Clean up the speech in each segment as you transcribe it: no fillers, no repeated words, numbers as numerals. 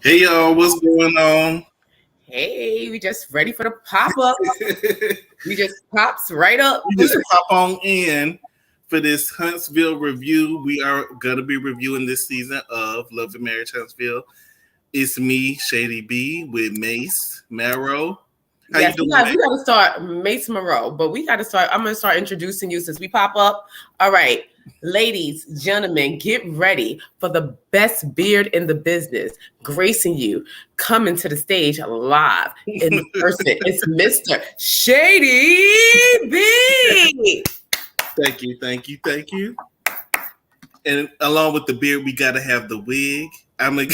Hey y'all, what's going on? Hey, we just ready for the pop up. We just pops right up. We just pop on in for this Huntsville review. We are gonna be reviewing this season of Love and Marriage Huntsville. It's me, Shady B, with Mace Marrow. How you Yes, doing, we Mace? got to start Mace Moreau, but we got to start. I'm going to start introducing you since we pop up. All right, ladies, gentlemen, get ready for the best beard in the business, gracing you, coming to the stage live in person. It's Mr. Shady B. Thank you. And along with the beard, we gotta have the wig. I'm a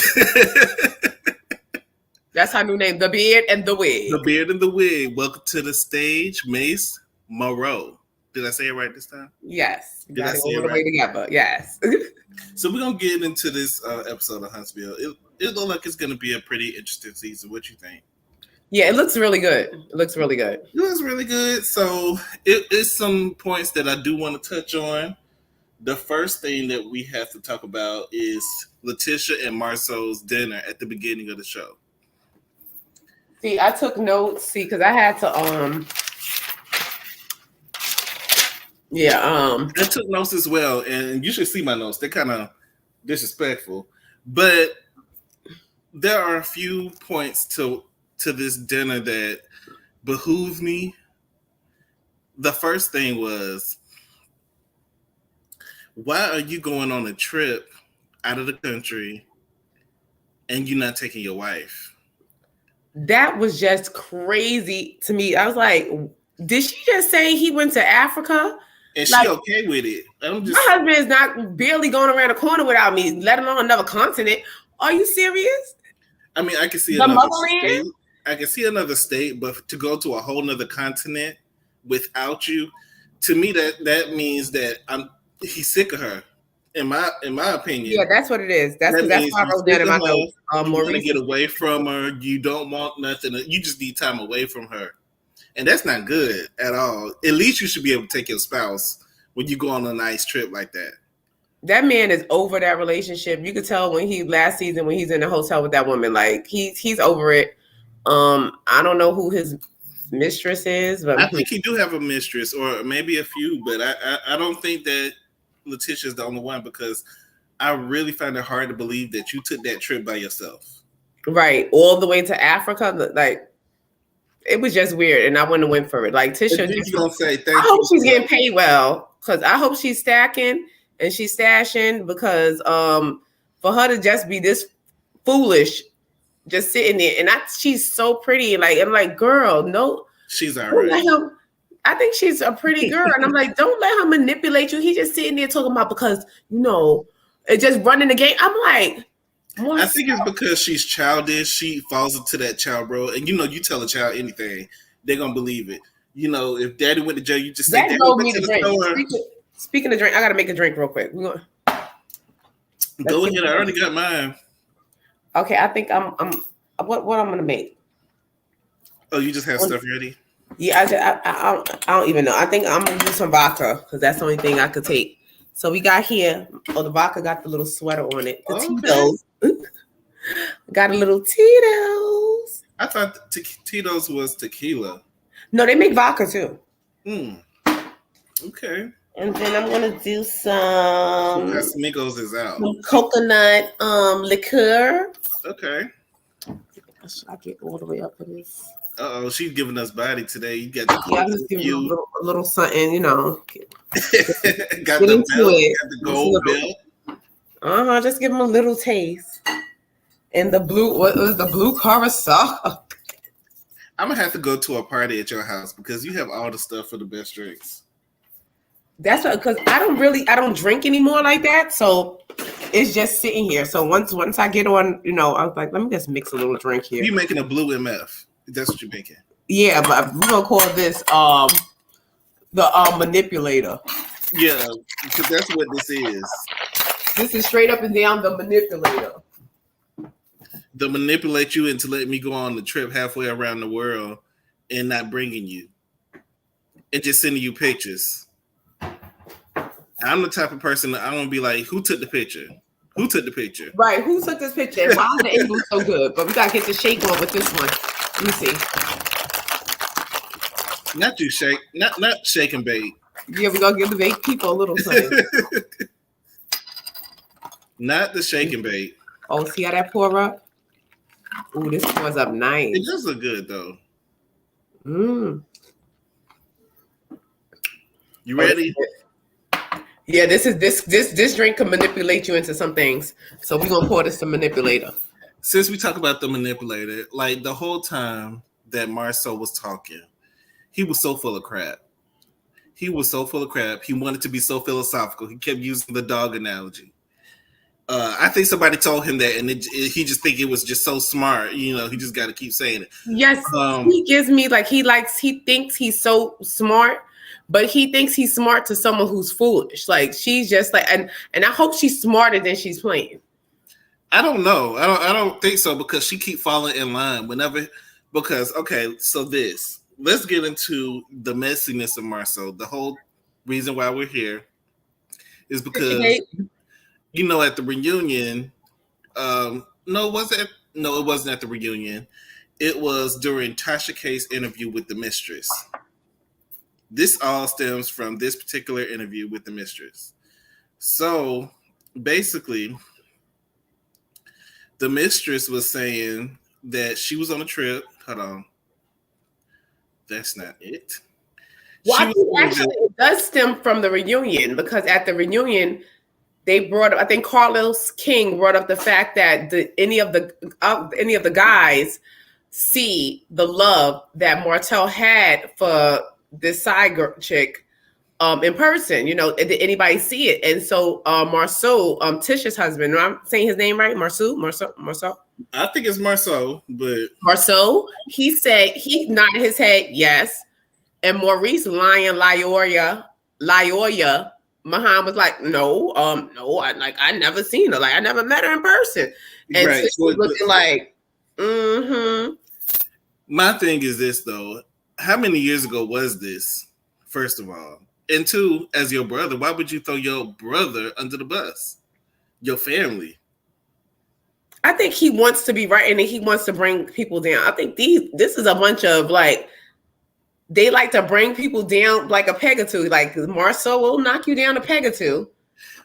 That's our new name, the beard and the the wig. beard and the wig. Welcome to the stage, Mace Moreau. Did I say it right this time? Yes, you Did I got it say all it the right? way together. Yes. So we're gonna get into this episode of Huntsville. It looks like it's gonna be a pretty interesting season. What you think? Yeah, it looks really good. It looks really good. It was really good. So it's some points that I do want to touch on. The first thing that we have to talk about is Letitia and Marceau's dinner at the beginning of the show. See, I took notes. See, because I had to yeah, I took notes as well, and you should see my notes. They're kind of disrespectful, but there are a few points to this dinner that behoove me. The first thing was, why are you going on a trip out of the country and you're not taking your wife? that was just crazy to me. I was like, did she just say he went to Africa? And she Like, okay with it. I'm my just, husband is not barely going around the corner without me, let alone another continent. Are you serious? I mean, I can see The another motherland? state. I can see another state, but to go to a whole nother continent without you, to me that means that he's sick of her. In my Yeah, opinion, that's what it is. That's that because that's means what I you wrote down sick in of my her. notes. You More want to get recently. away from her. You don't want nothing. You just need time away from her, and that's not good at all. At least you should be able to take your spouse when you go on a nice trip like that. That man is over that relationship. You could tell when he last season when he's in the hotel with that woman, like he's over it. I don't know who his mistress is, but I think he do have a mistress, or maybe a few, but I don't think that Letitia's the only one because I really find it hard to believe that you took that trip by yourself. right, all the way to Africa, like it was just weird, and I wouldn't have went for it. Like And Tisha, then just you're gonna say I thank hope you she's for getting paid well because I hope she's stacking and she's stashing because for her to just be this foolish, just sitting there, and she's so pretty, like I'm like, girl, no, she's all don't right. let him. I think she's a pretty girl, and I'm like, don't let her manipulate you. He's just sitting there talking about because it just running the game. I'm like, more I think it's because she's childish. She falls into that child role, and you tell a child anything, they're gonna believe it. If Daddy went to jail, you just say that Daddy drove went me to to the drink. store. Speaking of drink, I gotta make a drink real quick. Let's Go see. ahead. I already got mine. Okay, I think I'm what I'm gonna make. Oh, you just have stuff ready. Yeah, I don't even know. I think I'm gonna do some vodka because that's the only thing I could take. So we got here. Oh, the vodka got the little sweater on it. The Okay. Tito's got a little Tito's. I thought Tito's was tequila. No, they make vodka too. Hmm. Okay. And then I'm gonna do So some Casamigos is out. coconut liqueur. Okay. Should I get all the way up for this? Oh, she's giving us body today. You got the Yeah, I'm clothes just giving you you a little something, got get the into belt, it. got the gold belt. Just give them a little taste. And the blue, what was the blue carousel? I'm gonna have to go to a party at your house because you have all the stuff for the best drinks. That's because I don't drink anymore like that. So it's just sitting here. So once I get on, I was like, let me just mix a little drink here. You making a blue MF? That's what you're making. Yeah, but we're gonna call this the manipulator. Yeah, because that's what this is. This is straight up and down the manipulator. To manipulate you into letting me go on the trip halfway around the world and not bringing you and just sending you pictures. I'm the type of person that I don't be like, who took the picture? Who took the picture? Right. Who took this picture? And why is the angle so good? But we gotta get the shake on with this one. Let me see. Not you shake, not shake and bake. Yeah, we're gonna give the bake people a little something. Not the shake and bake. Oh, see how that pour up? Ooh, this pours up nice. It does look good though. Mm. You ready? Yeah, this drink can manipulate you into some things. So we're gonna pour this to manipulator. Since we talk about the manipulator, like the whole time that Marceau was talking, he was so full of crap. He was so full of crap. He wanted to be so philosophical. He kept using the dog analogy. I think somebody told him that, and he just think it was just so smart. You know, he just got to keep saying it. Yes, he gives me like he thinks he's so smart, but he thinks he's smart to someone who's foolish. Like she's just like, and I hope she's smarter than she's playing. I don't know. I don't think so because she keep falling in line whenever. Because okay, so let's get into the messiness of Marceau. The whole reason why we're here is because you know at the reunion. It wasn't at the reunion. It was during Tasha K's interview with the mistress. This all stems from this particular interview with the mistress. So basically, the mistress was saying that she was on a trip. Hold on. That's not it. Well, it does stem from the reunion because at the reunion, they brought up, I think Carlos King brought up the fact that any of the guys see the love that Martell had for this side girl chick in person. You know, did anybody see it? And so Marceau, Tisha's husband, I'm saying his name right? Marceau. I think it's Marceau, but Marceau, he said he nodded his head yes. And Maurice Lyoya Mahan was like, no, I never seen her. Like I never met her in person. And right. So was looking like, mm-hmm. My thing is this though. How many years ago was this? First of all. And two, as your brother, why would you throw your brother under the bus? Your family. I think he wants to be right and he wants to bring people down. I think this is a bunch of like, they like to bring people down like a peg or two. Like Marceau will knock you down a peg or two.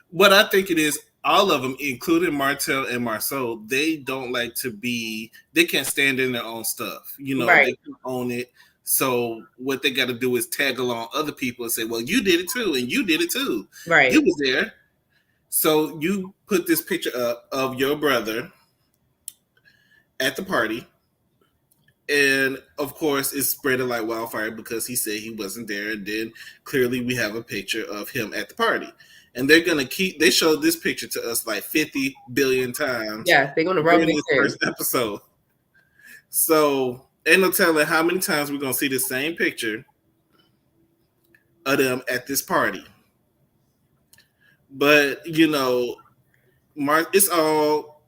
What I think it is, all of them, including Martell and Marceau, they don't like to be, they can't stand in their own stuff. You know, right. They can own it. So what they got to do is tag along other people and say, well, you did it too. And you did it too. Right. You was there. So you put this picture up of your brother at the party. And of course, it's spreading like wildfire because he said he wasn't there. And then clearly we have a picture of him at the party. And they're going to they showed this picture to us like 50 billion times. Yeah, they're going to rub it in this first episode. So ain't no telling how many times we're going to see the same picture of them at this party. But, you know, it's all,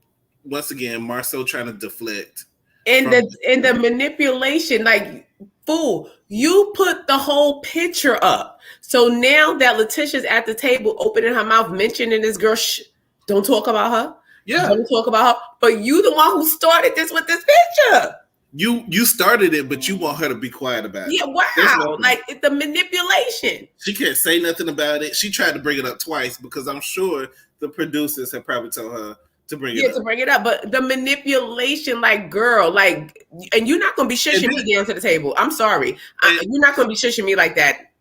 once again, Marceau trying to deflect. And the manipulation, like, fool, you put the whole picture up. So now that Letitia's at the table, opening her mouth, mentioning this girl, don't talk about her. Yeah. Don't talk about her. But you the one who started this with this picture. You started it, but you want her to be quiet about it. Yeah, wow. Like, it's the manipulation. She can't say nothing about it. She tried to bring it up twice because I'm sure the producers have probably told her to bring it up. To bring it up. But the manipulation, like, girl, like, and you're not going to be shushing me down to the table. I'm sorry. You're not going to be shushing me like that.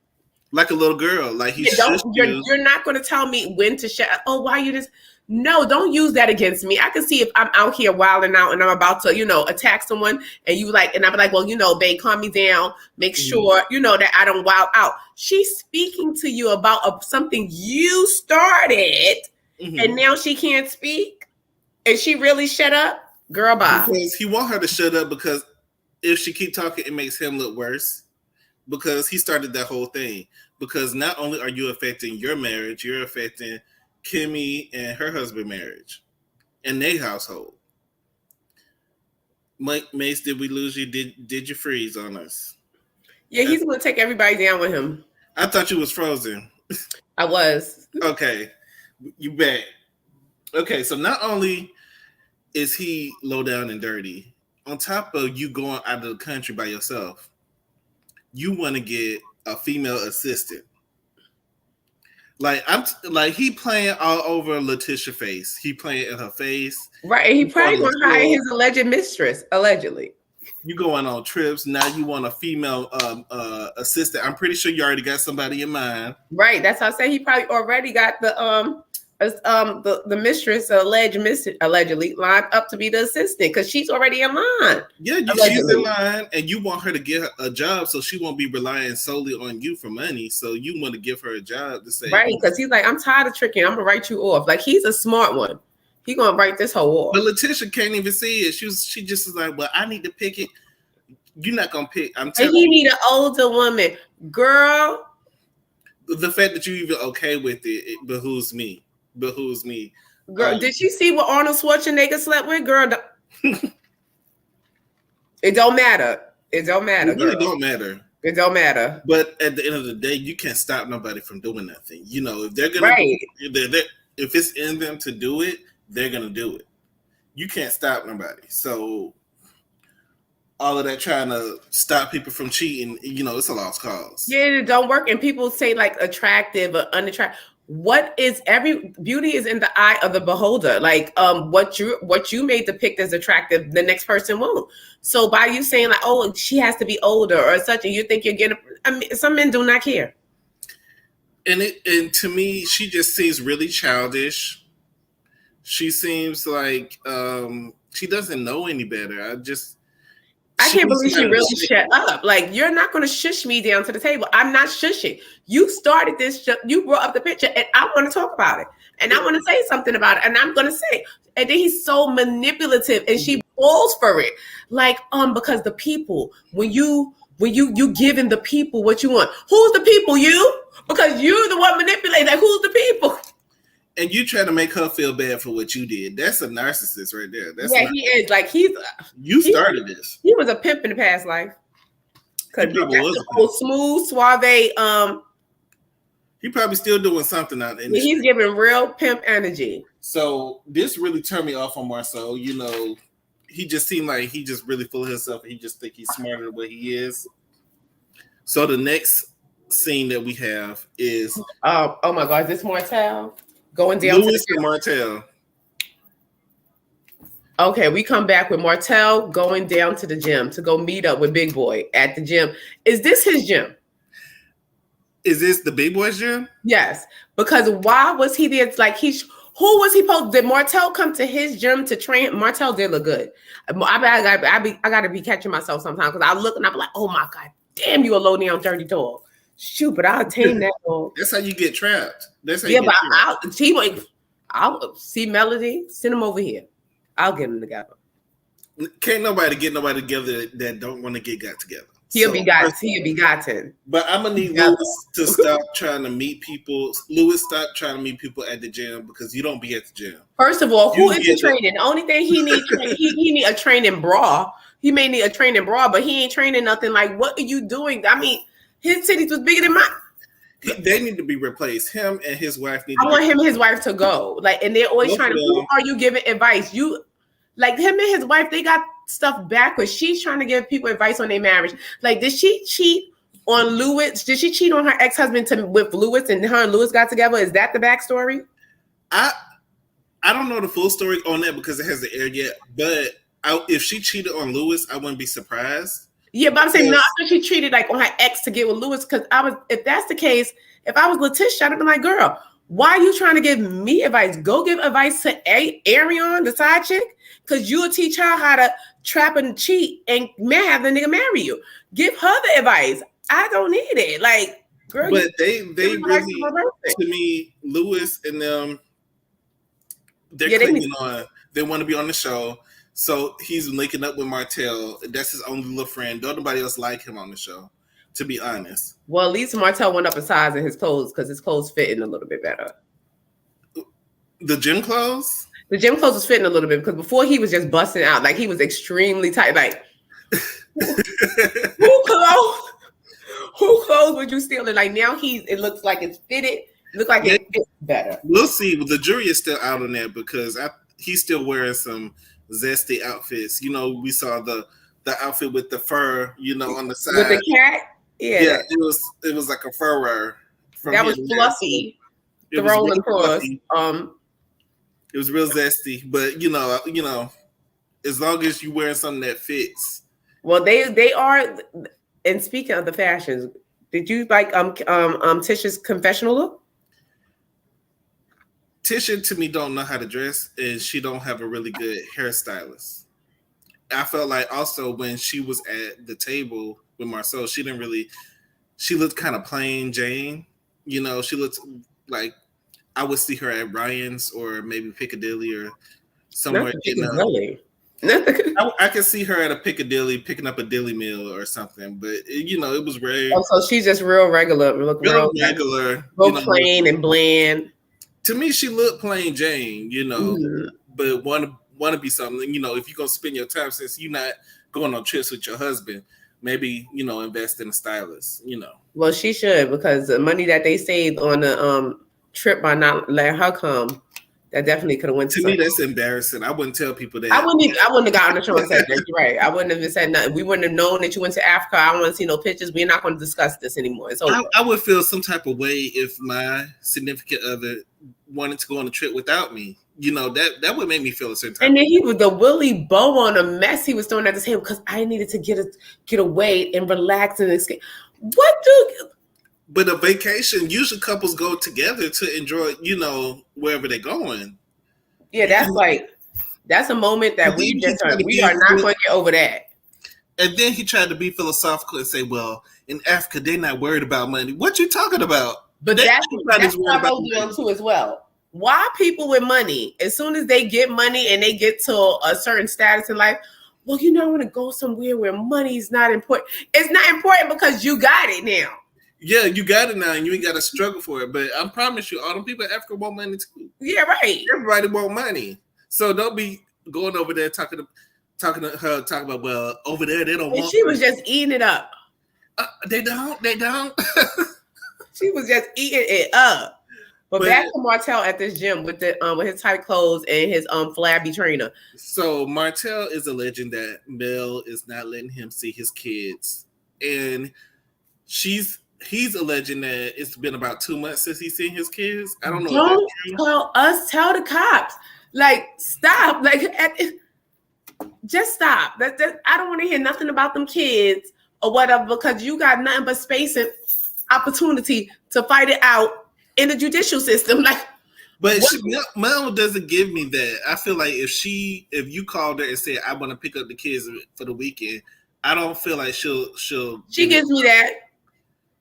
Like a little girl. Like, you're not going to tell me when to shut. Oh, why you just... No, don't use that against me. I can see if I'm out here wilding out and I'm about to, attack someone and you like, and I'm like, well, babe, calm me down. Make sure, that I don't wild out. She's speaking to you about something you started and now she can't speak. And she really shut up? Girl, bye. Because he want her to shut up because if she keep talking, it makes him look worse. Because he started that whole thing. Because not only are you affecting your marriage, you're affecting Kimmy and her husband marriage and their household. Mace, did we lose you? Did you freeze on us? Yeah, he's going to take everybody down with him. I thought you was frozen. I was. Okay. You back. Okay, so not only is he low down and dirty, on top of you going out of the country by yourself, you want to get a female assistant. Like like he playing all over Letitia face. He playing in her face. Right. He probably gonna hire his alleged mistress, allegedly. You going on trips. Now you want a female assistant. I'm pretty sure you already got somebody in mind. Right. That's how I say he probably already got the mistress allegedly lined up to be the assistant because she's already in line. Yeah, she's in line, and you want her to get a job so she won't be relying solely on you for money. So you want to give her a job to say, right? Because he's like, I'm tired of tricking. I'm gonna write you off. Like he's a smart one. He gonna write this whole off. But Letitia can't even see it. She just is like, well, I need to pick it. You're not gonna pick. I'm telling you, you need an older woman, girl. The fact that you even okay with it behooves me. Girl, did you see what Arnold Schwarzenegger slept with? Girl, it don't matter. It don't matter. It really don't matter. It don't matter. But at the end of the day, you can't stop nobody from doing nothing. You know, if they're gonna, if it's in them to do it, they're gonna do it. You can't stop nobody. So all of that trying to stop people from cheating, you know, it's a lost cause. Yeah, it don't work. And people say like attractive or unattractive. What is beauty is in the eye of the beholder. Like what you made depict as attractive, the next person won't. So by you saying like, oh, she has to be older or such, and you think you're getting, I mean, some men do not care. And to me, she just seems really childish. She seems like she doesn't know any better. I can't believe she really shut up. Like, you're not going to shush me down to the table. I'm not shushing. You started this. You brought up the picture, and I want to talk about it. And I want to say something about it. And I'm going to say. And then he's so manipulative, and she falls for it. Like, because the people, when you giving the people what you want, who's the people? You? Because you're the one manipulating. Like, who's the people? And you try to make her feel bad for what you did. That's a narcissist right there. He is. Like you started this. He was a pimp in the past life. Because that's the whole smooth, suave. He probably still doing something out there. He's giving real pimp energy. So this really turned me off on Marceau. You know, he just seemed like he just really full of himself. And he just think he's smarter than what he is. So the next scene that we have is oh my God, is this Martell? Going down Louis and Martell. Okay, we come back with Martell going down to the gym to go meet up with Big Boy at the gym. Is this his gym? Is this the Big Boy's gym? Yes, because why was he there? Like who was he supposed? Did Martell come to his gym to train? Martell did look good. I gotta be catching myself sometimes because I look and I'm like, oh my God, damn, you a low down dirty dog. Shoot, but I'll tame that dog. That's how you get trapped. That's how you get trapped. I'll see Melody, send him over here. I'll get them together. Can't nobody get nobody together that don't want to got together. He'll be gotten. But I'm gonna need Louis to stop trying to meet people. Louis, stop trying to meet people at the gym because you don't be at the gym. First of all, who is the training? The only thing he needs, he need a training bra. He may need a training bra, but he ain't training nothing. Like, what are you doing? I mean, his titties was bigger than mine. They need to be replaced. Him and his wife need. I want him and his wife to go. Like, and they're always trying to. Who are you giving advice? You, like him and his wife, they got stuff backwards. She's trying to give people advice on their marriage. Like, did she cheat on Louis? Did she cheat on her ex-husband with Louis, and her and Louis got together? Is that the backstory? I don't know the full story on that because it hasn't aired yet. But if she cheated on Louis, I wouldn't be surprised. Yeah, but I'm saying no. I thought she treated like on her ex to get with Louis because if that's the case, if I was Letitia, I'd have been like, girl, why are you trying to give me advice? Go give advice to Arion, the side chick, because you'll teach her how to trap and cheat and have the nigga marry you. Give her the advice. I don't need it. Like, girl. But they really, to me, Louis and them, they're clinging on. They want to be on the show. So he's linking up with Martell. That's his only little friend. Don't nobody else like him on the show, to be honest. Well, at least Martell went up a size in his clothes because his clothes fitting a little bit better. The gym clothes? The gym clothes was fitting a little bit because before he was just busting out. Like, he was extremely tight. Like, who clothes would you steal? Like, now it looks like it's fitted Look like it fits better. We'll see. The jury is still out on that because he's still wearing some zesty outfits. You know, we saw the outfit with the fur, you know, on the side with the cat. Yeah, it was like a fur. That was fluffy. Thrown across. Fluffy. It was real zesty, but you know, as long as you wearing something that fits. Well, they are. And speaking of the fashions, did you like Tisha's confessional look? Tisha to me don't know how to dress, and she don't have a really good hairstylist. I felt like also when she was at the table with Marcel, she looked kind of plain Jane. You know, she looked like I would see her at Ryan's or maybe Piccadilly or somewhere. I could see her at a Piccadilly picking up a dilly meal or something, but you know, it was rare. Oh, so she's just real regular, real regular, real plain and bland. To me, she looked plain Jane, you know, but want to be something. You know, if you're gonna spend your time, since you're not going on trips with your husband, maybe you know, invest in a stylist. You know, well, she should, because the money that they saved on the trip by not letting her come, that definitely could have went to me. That's embarrassing. I wouldn't tell people that. I wouldn't have gotten the show and said that. You're right. I wouldn't have said nothing. We wouldn't have known that you went to Africa. I don't want to see no pictures. We're not going to discuss this anymore. It's over. I would feel some type of way if my significant other wanted to go on a trip without me. You know, that would make me feel a certain type. And then he was the Willy bow on a mess he was throwing at the table because I needed to get away and relax and escape. But a vacation, usually couples go together to enjoy, you know, wherever they're going. Yeah, that's a moment that we are not going to get over that. And then he tried to be philosophical and say, well, in Africa, they're not worried about money. What you talking about? But that's what I wrote down too as well. Why people with money, as soon as they get money and they get to a certain status in life, well, you know, I want to go somewhere where money is not important. It's not important because you got it now. Yeah, you got it now, and you ain't got to struggle for it. But I promise you, all them people in Africa want money too. Yeah, right. Everybody want money, so don't be going over there talking about, well, over there they don't want. She was just eating it up. They don't. She was just eating it up. But back to Martell at this gym with his tight clothes and his flabby trainer. So Martell is alleging that Mel is not letting him see his kids, and he's alleging that it's been about 2 months since he's seen his kids. I don't know. Tell the cops. Like, stop. Like, just stop. I don't want to hear nothing about them kids or whatever, because you got nothing but space and opportunity to fight it out in the judicial system. Like, but Mel doesn't give me that. I feel like if you called her and said, I want to pick up the kids for the weekend, I don't feel like she'll. She gives me that.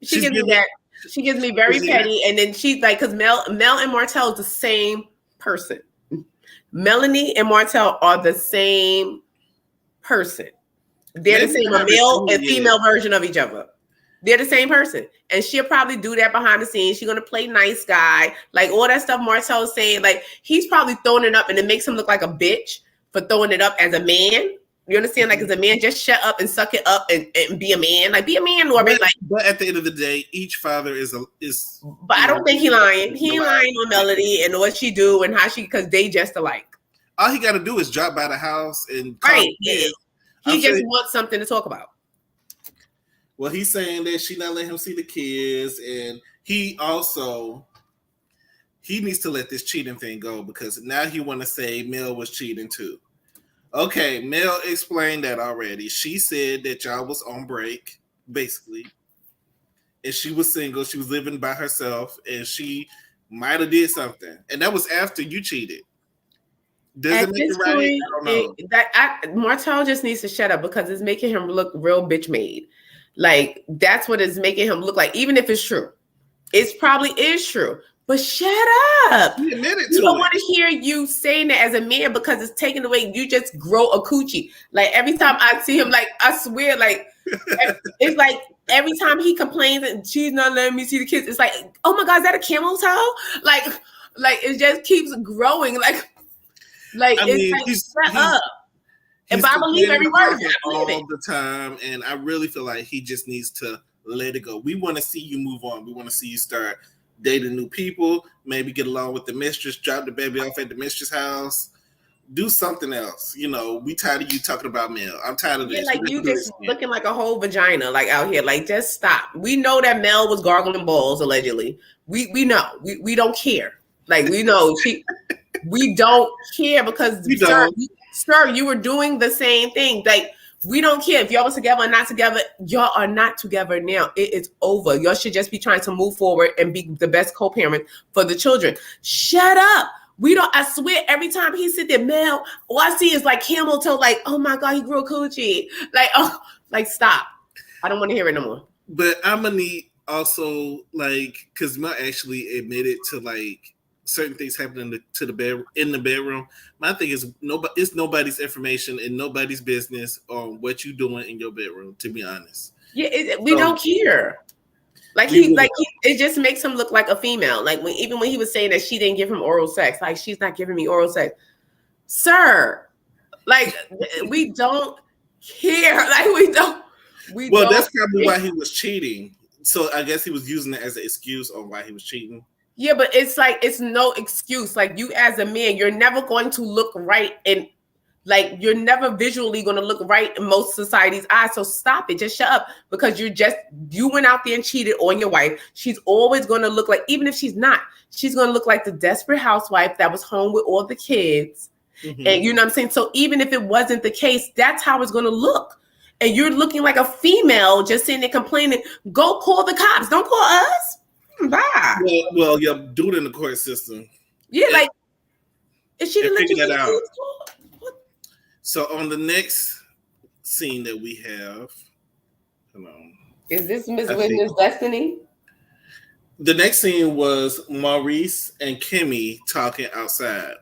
She gives me very petty, and then she's like, because Mel and Martell is the same person. Melanie and Martell are the same person. They're the same, a male and female version of each other. They're the same person, and she'll probably do that behind the scenes. She's gonna play nice guy, like all that stuff Martell's saying. Like, he's probably throwing it up, and it makes him look like a bitch for throwing it up as a man. You understand? Like, as a man, just shut up and suck it up and be a man. Like, be a man, Norbert. But at the end of the day, each father is. But I don't think he's lying. He ain't lying on Melody and what she do and how because they just alike. All he got to do is drop by the house and right. He just wants something to talk about. Well, he's saying that she not letting him see the kids, and he needs to let this cheating thing go, because now he want to say Mel was cheating too. Okay, Mel explained that already. She said that y'all was on break, basically. And she was single. She was living by herself. And she might have did something. And that was after you cheated. Does it make it right? I don't know. Martell just needs to shut up, because it's making him look real bitch made. Like, that's what it's making him look like, even if it's true. It probably is true. But shut up. You don't want to hear you saying that as a man, because it's taken away. You just grow a coochie. Like, every time I see him, like, I swear, like, it's like every time he complains and she's not letting me see the kids, it's like, oh my God, is that a camel toe? Like it just keeps growing. Like it's like, shut up. But I believe every word all the time. And I really feel like he just needs to let it go. We want to see you move on. We want to see you start dating new people, maybe get along with the mistress, drop the baby off at the mistress house, do something else. We tired of you talking about Mel. I'm tired of Yeah, this. like you just looking like a whole vagina, like out here. Like, just stop. We know that Mel was gargling balls allegedly. We know. We don't care. Like, we know we don't care because We don't. sir, you were doing the same thing. Like, we don't care if y'all was together or not together. Y'all are not together now. It is over. Y'all should just be trying to move forward and be the best co-parent for the children. Shut up. We don't, I swear, every time he sit there, Mel, all I see is like camel toe, like, oh my God, he grew a coochie. Like, oh, like, stop. I don't want to hear it no more. But I'm gonna need also, like, because Mel actually admitted to like certain things happening in the bedroom. My thing is, it's nobody's information and nobody's business on what you doing in your bedroom. To be honest, yeah, we don't care. Like it just makes him look like a female. Like even when he was saying that she didn't give him oral sex, like, she's not giving me oral sex, sir. Like, we don't care. Like, we don't. Well, that's probably why he was cheating. So I guess he was using it as an excuse on why he was cheating. Yeah, but it's like, it's no excuse. Like, you as a man, you're never going to look right, and like, you're never visually going to look right in most society's eyes. So stop it. Just shut up, because you went out there and cheated on your wife. She's always going to look like, even if she's not, she's going to look like the desperate housewife that was home with all the kids. Mm-hmm. And you know what I'm saying? So even if it wasn't the case, that's how it's going to look. And you're looking like a female just sitting there complaining. Go call the cops. Don't call us. Bye. Well, yeah, do it in the court system. Yeah, like, if she didn't let you that out. So on the next scene that we have, hold on. Is this Miss Witness Destiny? The next scene was Maurice and Kimmy talking outside.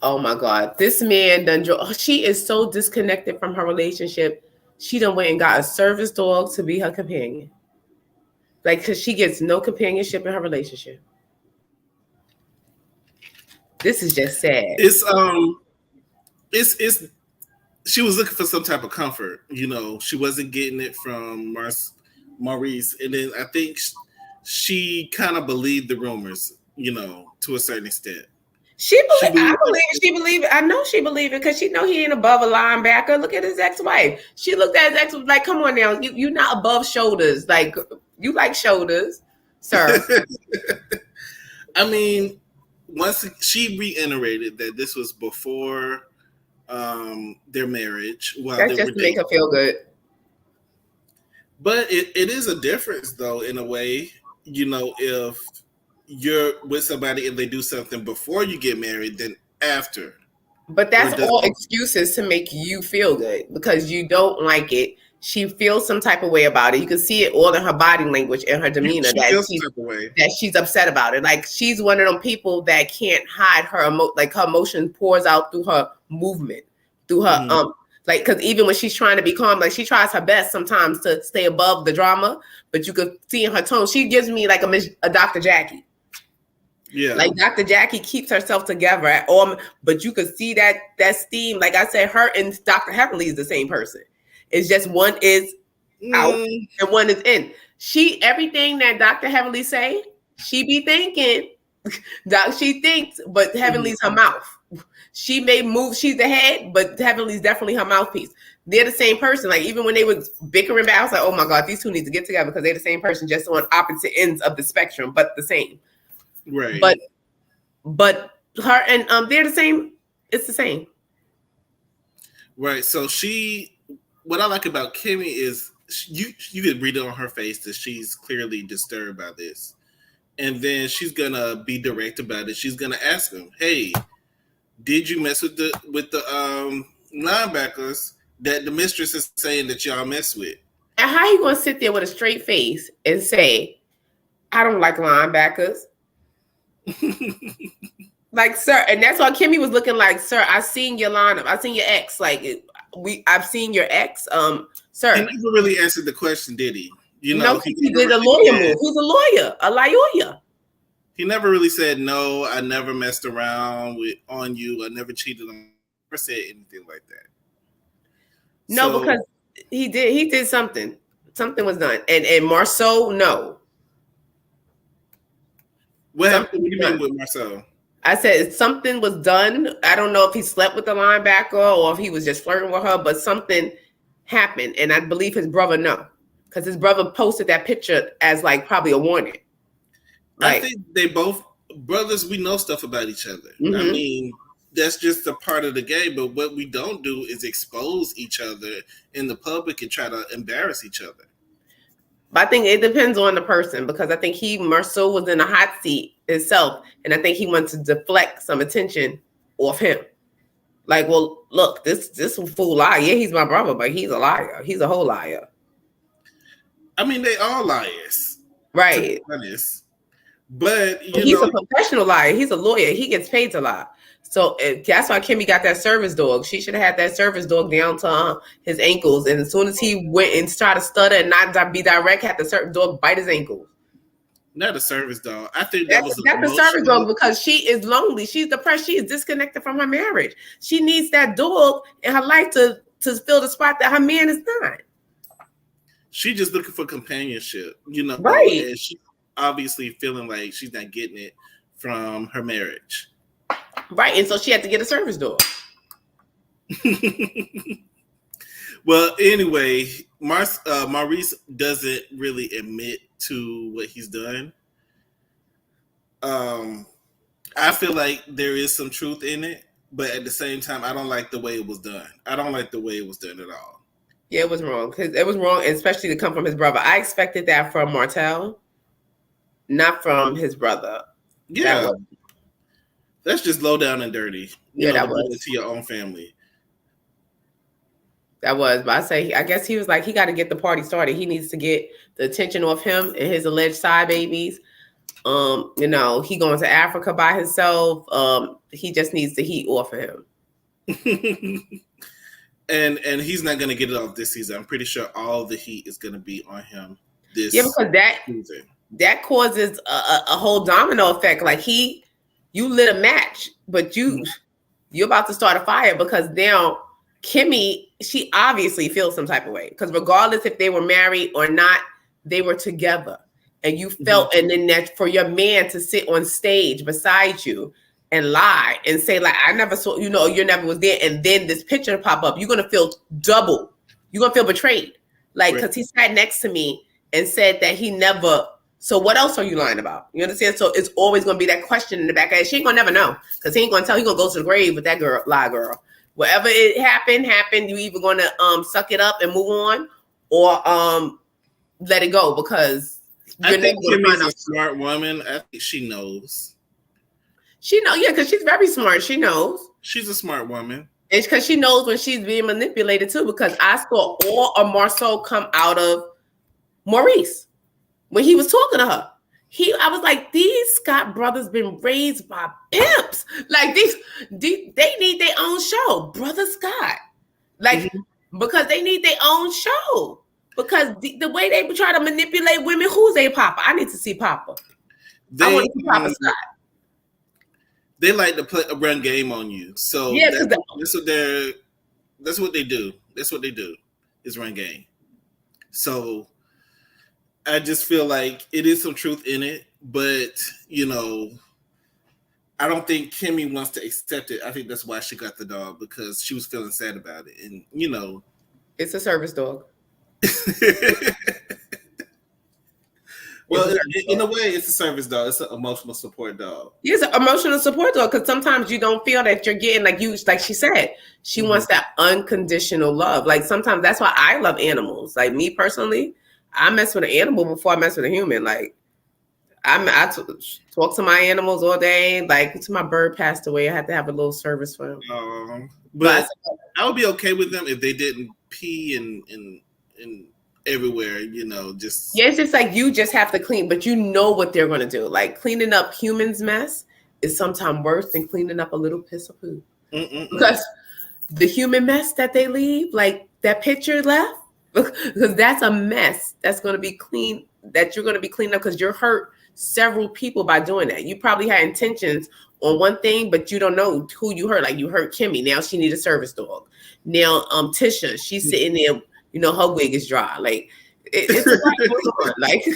Oh my God. This man she is so disconnected from her relationship. She done went and got a service dog to be her companion. Like, because she gets no companionship in her relationship. This is just sad. It's she was looking for some type of comfort. She wasn't getting it from Maurice. And then I think she kind of believed the rumors, to a certain extent. I believe it. I know she believed it, because she know he ain't above a linebacker. Look at his ex-wife. She looked at his ex, like, come on now, you're not above shoulders. Like, you like shoulders, sir. I mean, once she reiterated that this was before their marriage. That's just to make her feel good. But it is a difference, though, in a way. If you're with somebody and they do something before you get married than after. But that's all excuses to make you feel good, because you don't like it. She feels some type of way about it. You can see it all in her body language and her demeanor that she's upset about it. Like, she's one of them people that can't hide her her emotion pours out through her movement, through her like, because even when she's trying to be calm, like, she tries her best sometimes to stay above the drama, but you could see in her tone, she gives me like a Dr. Jackie. Yeah, like Dr. Jackie keeps herself together at all, but you could see that steam. Like I said, her and Dr. Heavenly is the same person. It's just one is out and one is in. Everything that Dr. Heavenly say, she be thinking. She thinks, but Heavenly's her mouth. She may move, she's the head, but Heavenly's definitely her mouthpiece. They're the same person. Like, even when they was bickering back, I was like, oh my God, these two need to get together, because they're the same person, just on opposite ends of the spectrum, but the same. Right. But her and they're the same. It's the same. Right. So what I like about Kimmy is you could read it on her face that she's clearly disturbed by this. And then she's gonna be direct about it. She's gonna ask him, hey, did you mess with the linebackers that the mistress is saying that y'all mess with? And how you gonna sit there with a straight face and say, I don't like linebackers? Like, sir, and that's why Kimmy was looking like, sir, I seen your lineup. I seen your ex. Like, I've seen your ex. Sir. He never really answered the question, did he? He did a lawyer move. He's a lawyer, a lawyer. He never really said, no, I never messed around on you. I never cheated on you. Never said anything like that. No, because he did something. Something was done. And Marceau, no. What happened? What do you mean with Marcel? I said something was done. I don't know if he slept with the linebacker or if he was just flirting with her, but something happened. And I believe his brother know. Because his brother posted that picture as like probably a warning. Like, I think they both brothers, we know stuff about each other. I mean, that's just a part of the game. But what we don't do is expose each other in the public and try to embarrass each other. But I think it depends on the person, because I think Marceau was in a hot seat himself, and I think he wanted to deflect some attention off him. Like, well, look, this fool liar. Yeah, he's my brother, but he's a liar. He's a whole liar. I mean, they all liars, right? To be honest. But he's a professional liar. He's a lawyer. He gets paid to lie. So that's why Kimmy got that service dog. She should have had that service dog down to his ankles. And as soon as he went and started to stutter and not be direct, had the service dog bite his ankles. Not a service dog. I think that's a service dog, because she is lonely. She's depressed. She is disconnected from her marriage. She needs that dog in her life to fill the spot that her man is not. She's just looking for companionship, Right. And she's obviously feeling like she's not getting it from her marriage. Right, and so she had to get a service dog. Well, anyway, Maurice doesn't really admit to what he's done. I feel like there is some truth in it, but at the same time, I don't like the way it was done. I don't like the way it was done at all. Yeah, it was wrong. Because it was wrong, especially to come from his brother. I expected that from Martel, not from his brother. Yeah. That's just low down and dirty. That was to your own family. That was, but I guess he was like, he got to get the party started. He needs to get the attention off him and his alleged side babies. He going to Africa by himself. He just needs the heat off of him. and he's not going to get it off this season. I'm pretty sure all the heat is going to be on him this because season. That causes a whole domino effect. Like you lit a match, but you're about to start a fire, because now Kimmy, she obviously feels some type of way, because regardless if they were married or not, they were together, and you felt, and then that for your man to sit on stage beside you and lie and say like, I never saw, you never was there, and then this picture pop up, you're gonna feel double. You're gonna feel betrayed, like, because he sat next to me and said that he never. So what else are you lying about? You understand? So it's always going to be that question in the back of head. She ain't going to never know, because he ain't going to tell. He's going to go to the grave with that girl. Whatever it happened. You either going to suck it up and move on, or let it go, because you're never going to find out. A smart woman. I think she knows. She knows, yeah, because she's very smart. She knows. She's a smart woman. It's because she knows when she's being manipulated too, because I saw all of Marceau come out of Maurice. When he was talking to her, I was like, these Scott brothers been raised by pimps. Like they need their own show, Brother Scott. Like, because they need their own show. Because the way they try to manipulate women, who's their papa? I need to see Papa. I want to see Papa Scott. They like to put a run game on you. So yeah, that's what they do. That's what they do, is run game. So I just feel like it is some truth in it, but I don't think Kimmy wants to accept it. I think that's why she got the dog, because she was feeling sad about it, and it's a service dog. Well, in a way, it's a service dog. It's an emotional support dog. It's an emotional support dog, because sometimes you don't feel that you're getting, like she said, she wants that unconditional love. Like, sometimes that's why I love animals. Like, me personally, I mess with an animal before I mess with a human. Like, I talk to my animals all day. Like, until my bird passed away, I had to have a little service for him. But I would be okay with them if they didn't pee and everywhere. Just it's just like, you just have to clean, but you know what they're going to do. Like, cleaning up humans' mess is sometimes worse than cleaning up a little piss of poo. Because the human mess that they leave, like that picture left. Because that's a mess that's going to be clean, that you're going to be cleaning up, because you're hurt several people by doing that. You probably had intentions on one thing, but you don't know who you hurt. Like, you hurt Kimmy. Now she needs a service dog. Now Tisha, she's sitting there, her wig is dry. Like, it's a lot going on. Like,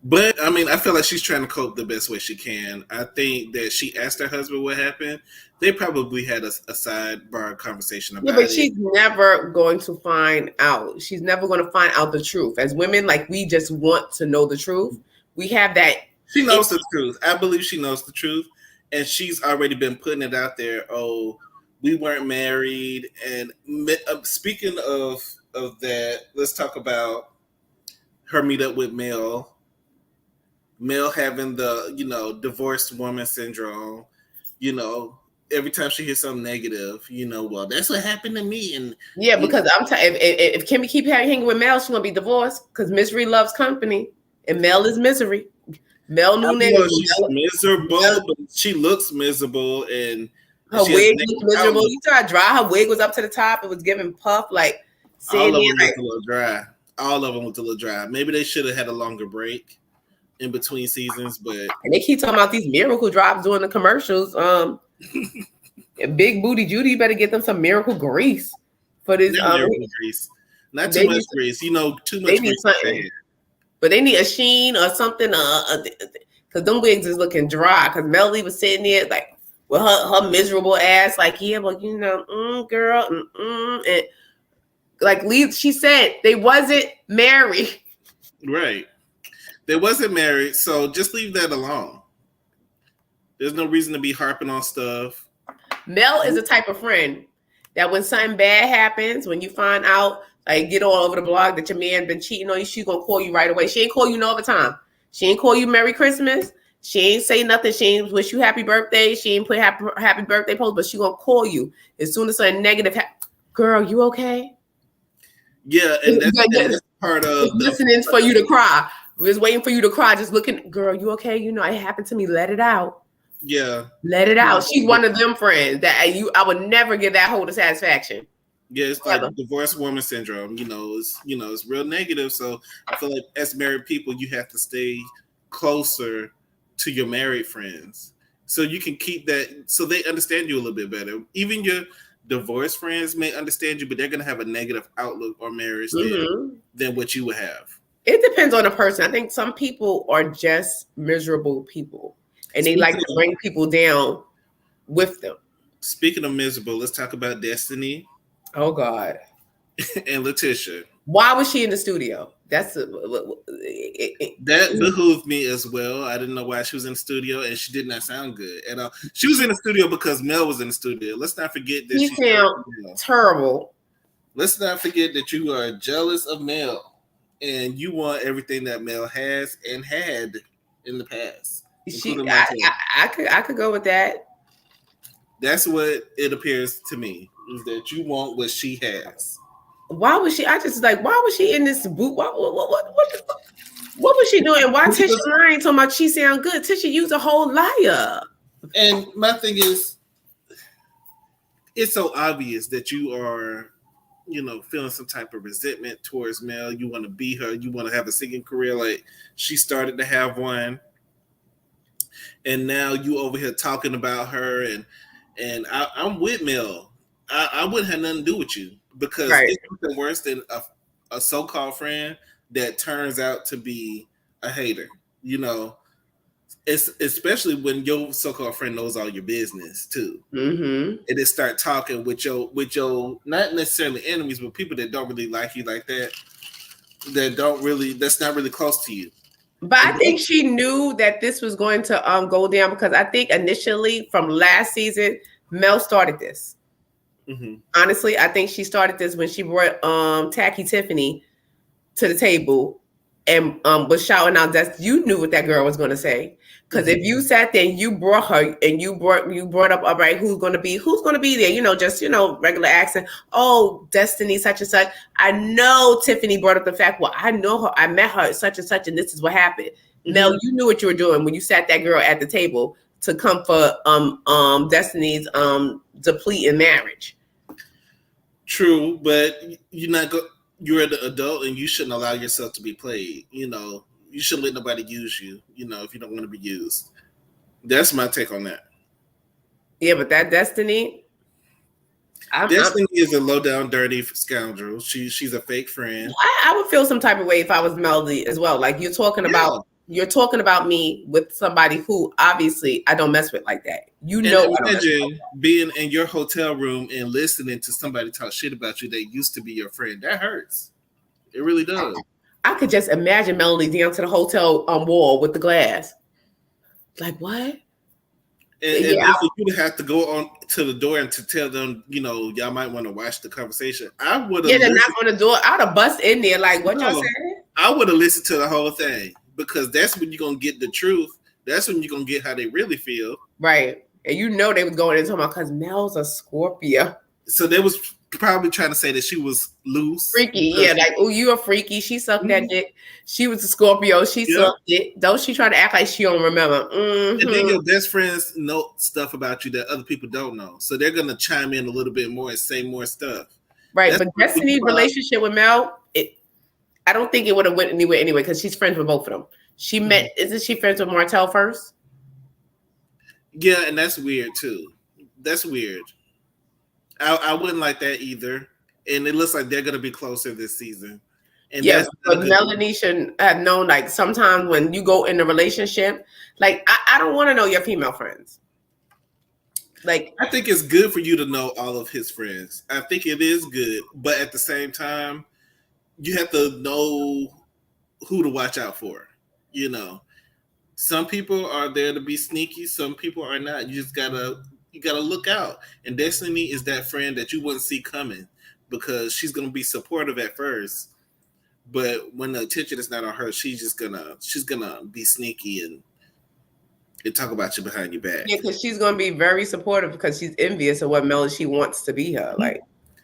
But I mean, I feel like she's trying to cope the best way she can. I think that she asked her husband what happened. They probably had a sidebar conversation Yeah, about but it. she's never going to find out. She's never going to find out the truth. As women, like we just want to know the truth. We have that. She knows the truth. I believe she knows the truth, and she's already been putting it out there. Oh, we weren't married. And speaking of that, let's talk about her meet up with Mel. Mel having the divorced woman syndrome. You know, every time she hears something negative, well, that's what happened to me. And Yeah, because I'm telling if Kimmy keep hanging with Mel, she's gonna be divorced because misery loves company, and Mel is misery. Mel knew that she's miserable, but she looks miserable, and her wig looked miserable. You saw how dry her wig was up to the top. It was giving puff like. All of them looked a little dry. All of them looked a little dry. Maybe they should have had a longer break in between seasons, but and they keep talking about these miracle drops during the commercials. Big booty Judy, you better get them some miracle grease for this. Miracle grease, not too much grease. Too much grease. But they need a sheen or something, because them wigs is looking dry. Because Melody was sitting there like with her miserable ass, like, yeah, well, girl, and like she said, they wasn't married. Right, they wasn't married, so just leave that alone. There's no reason to be harping on stuff. Mel is the type of friend that when something bad happens, when you find out. Like, get all over the blog that your man been cheating on you, she gonna call you right away. She ain't call you no other time. She ain't call you Merry Christmas. She ain't say nothing. She ain't wish you happy birthday. She ain't put happy birthday post, but she gonna call you as soon as something negative girl, you okay? Yeah, and that's part of listening for you to cry. We're just waiting for you to cry. Just looking, girl, you okay? It happened to me. Let it out. Yeah. Let it out. She's one of them friends that I would never give that whole satisfaction. Yeah, it's like divorced woman syndrome. It's real negative. So I feel like as married people, you have to stay closer to your married friends so you can keep that, so they understand you a little bit better. Even your divorced friends may understand you, but they're gonna have a negative outlook on marriage than what you would have. It depends on the person. I think some people are just miserable people, and they like to bring people down with them. Speaking of miserable, let's talk about Destiny. Oh God. And Letitia. Why was she in the studio? That behooved me as well. I didn't know why she was in the studio, and she did not sound good at all. She was in the studio because Mel was in the studio. Let's not forget that she sound terrible. Let's not forget that you are jealous of Mel, and you want everything that Mel has and had in the past. I could go with that. That's what it appears to me, is that you want what she has. Why was she? I just like, why was she in this boot? What was she doing? Why Tisha lying talking about she sound good? Tisha used a whole liar. And my thing is, it's so obvious that you are, feeling some type of resentment towards Mel. You want to be her. You want to have a singing career like she started to have one. And now you over here talking about her, and I'm with Mel. I wouldn't have nothing to do with you, because it's something worse than a so-called friend that turns out to be a hater. It's especially when your so-called friend knows all your business too, and they start talking with your not necessarily enemies, but people that don't really like you like that, that's not really close to you. But I think she knew that this was going to go down, because I think initially from last season, Mel started this. Mm-hmm. Honestly, I think she started this when she brought Tacky Tiffany to the table and was shouting out that you knew what that girl was going to say. Because if you sat there and you brought her and you brought up, all right, who's going to be there? Just regular accent. Oh, Destiny, such and such. I know Tiffany brought up the fact. Well, I know her. I met her, such and such, and this is what happened. Mm-hmm. Mel, you knew what you were doing when you sat that girl at the table to come for Destiny's depleting marriage. True, but you're the adult, and you shouldn't allow yourself to be played. You shouldn't let nobody use you. If you don't want to be used. That's my take on that. Yeah, but that Destiny. Destiny is a low down, dirty scoundrel. She's a fake friend. I would feel some type of way if I was Melody as well. Like you're talking about you're talking about me with somebody who obviously I don't mess with like that. You And know, I don't mess with imagine being in your hotel room and listening to somebody talk shit about you that used to be your friend. That hurts. It really does. I could just imagine Melanie down to the hotel wall with the glass. Like what? And then for you to have to go on to the door and to tell them, y'all might want to watch the conversation. I would have. Yeah, they're not on the door. I'd have bust in there like, what y'all saying? I would have listened to the whole thing because that's when you're gonna get the truth. That's when you're gonna get how they really feel. Right, and they was going into talking about because Mel's a Scorpio. So they was probably trying to say that she was loose, freaky. Yeah, like oh, you a freaky. She sucked that dick. She was a Scorpio. She sucked it. Don't she try to act like she don't remember? Mm-hmm. And then your best friends know stuff about you that other people don't know, so they're gonna chime in a little bit more and say more stuff. Right, that's but Destiny's relationship with Mel, I don't think it would have went anywhere anyway because she's friends with both of them. She met. Isn't she friends with Martell first? Yeah, and that's weird too. That's weird. I wouldn't like that either. And it looks like they're going to be closer this season. And yeah, but Melanie should have known, like, sometimes when you go in a relationship, like, I don't want to know your female friends. Like, I think it's good for you to know all of his friends. I think it is good. But at the same time, you have to know who to watch out for. Some people are there to be sneaky. Some people are not. You just got to... You got to look out. And Destiny is that friend that you wouldn't see coming because she's going to be supportive at first. But when the attention is not on her, she's going to be sneaky and talk about you behind your back. Yeah, because she's going to be very supportive because she's envious of what Mel she wants to be her. Like,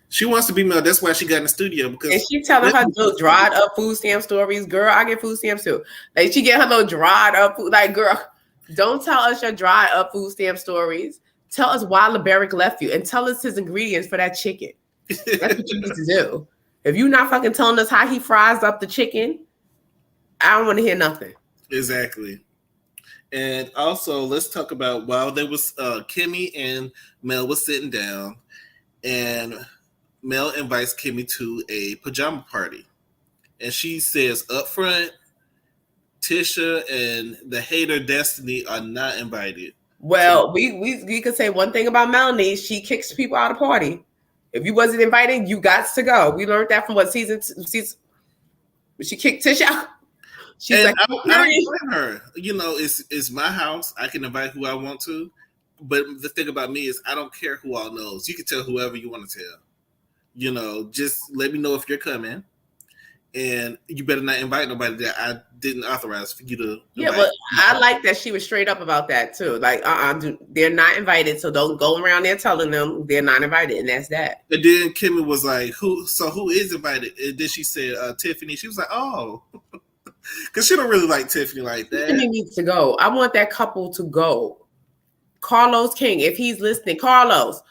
she wants to be Mel. That's why she got in the studio. Because and she telling her little dried up food stamp stories. Girl, I get food stamps too. Like, she get her little dried up food. Like, girl, don't tell us your dried up food stamp stories. Tell us why LeBeric left you and tell us his ingredients for that chicken. That's what you need to do. If you're not fucking telling us how he fries up the chicken, I don't want to hear nothing. Exactly. And also, let's talk about while there was Kimmy and Mel was sitting down, and Mel invites Kimmy to a pajama party. And she says up front, Tisha and the hater Destiny are not invited. Well, we could say one thing about Melanie. She kicks people out of party. If you wasn't invited, you got to go. We learned that from what season. She kicked Tisha out. She's and like, I don't blame her. It's my house. I can invite who I want to. But the thing about me is I don't care who all knows. You can tell whoever you want to tell. Just let me know if you're coming. And you better not invite nobody that I didn't authorize for you to. Yeah, but I like that she was straight up about that too. Like, they're not invited, so don't go around there telling them they're not invited, and that's that. And then Kimmy was like, "Who is invited?" And then she said, "Tiffany." She was like, "Oh," because she don't really like Tiffany like that. Tiffany needs to go. I want that couple to go. Carlos King, if he's listening, Carlos,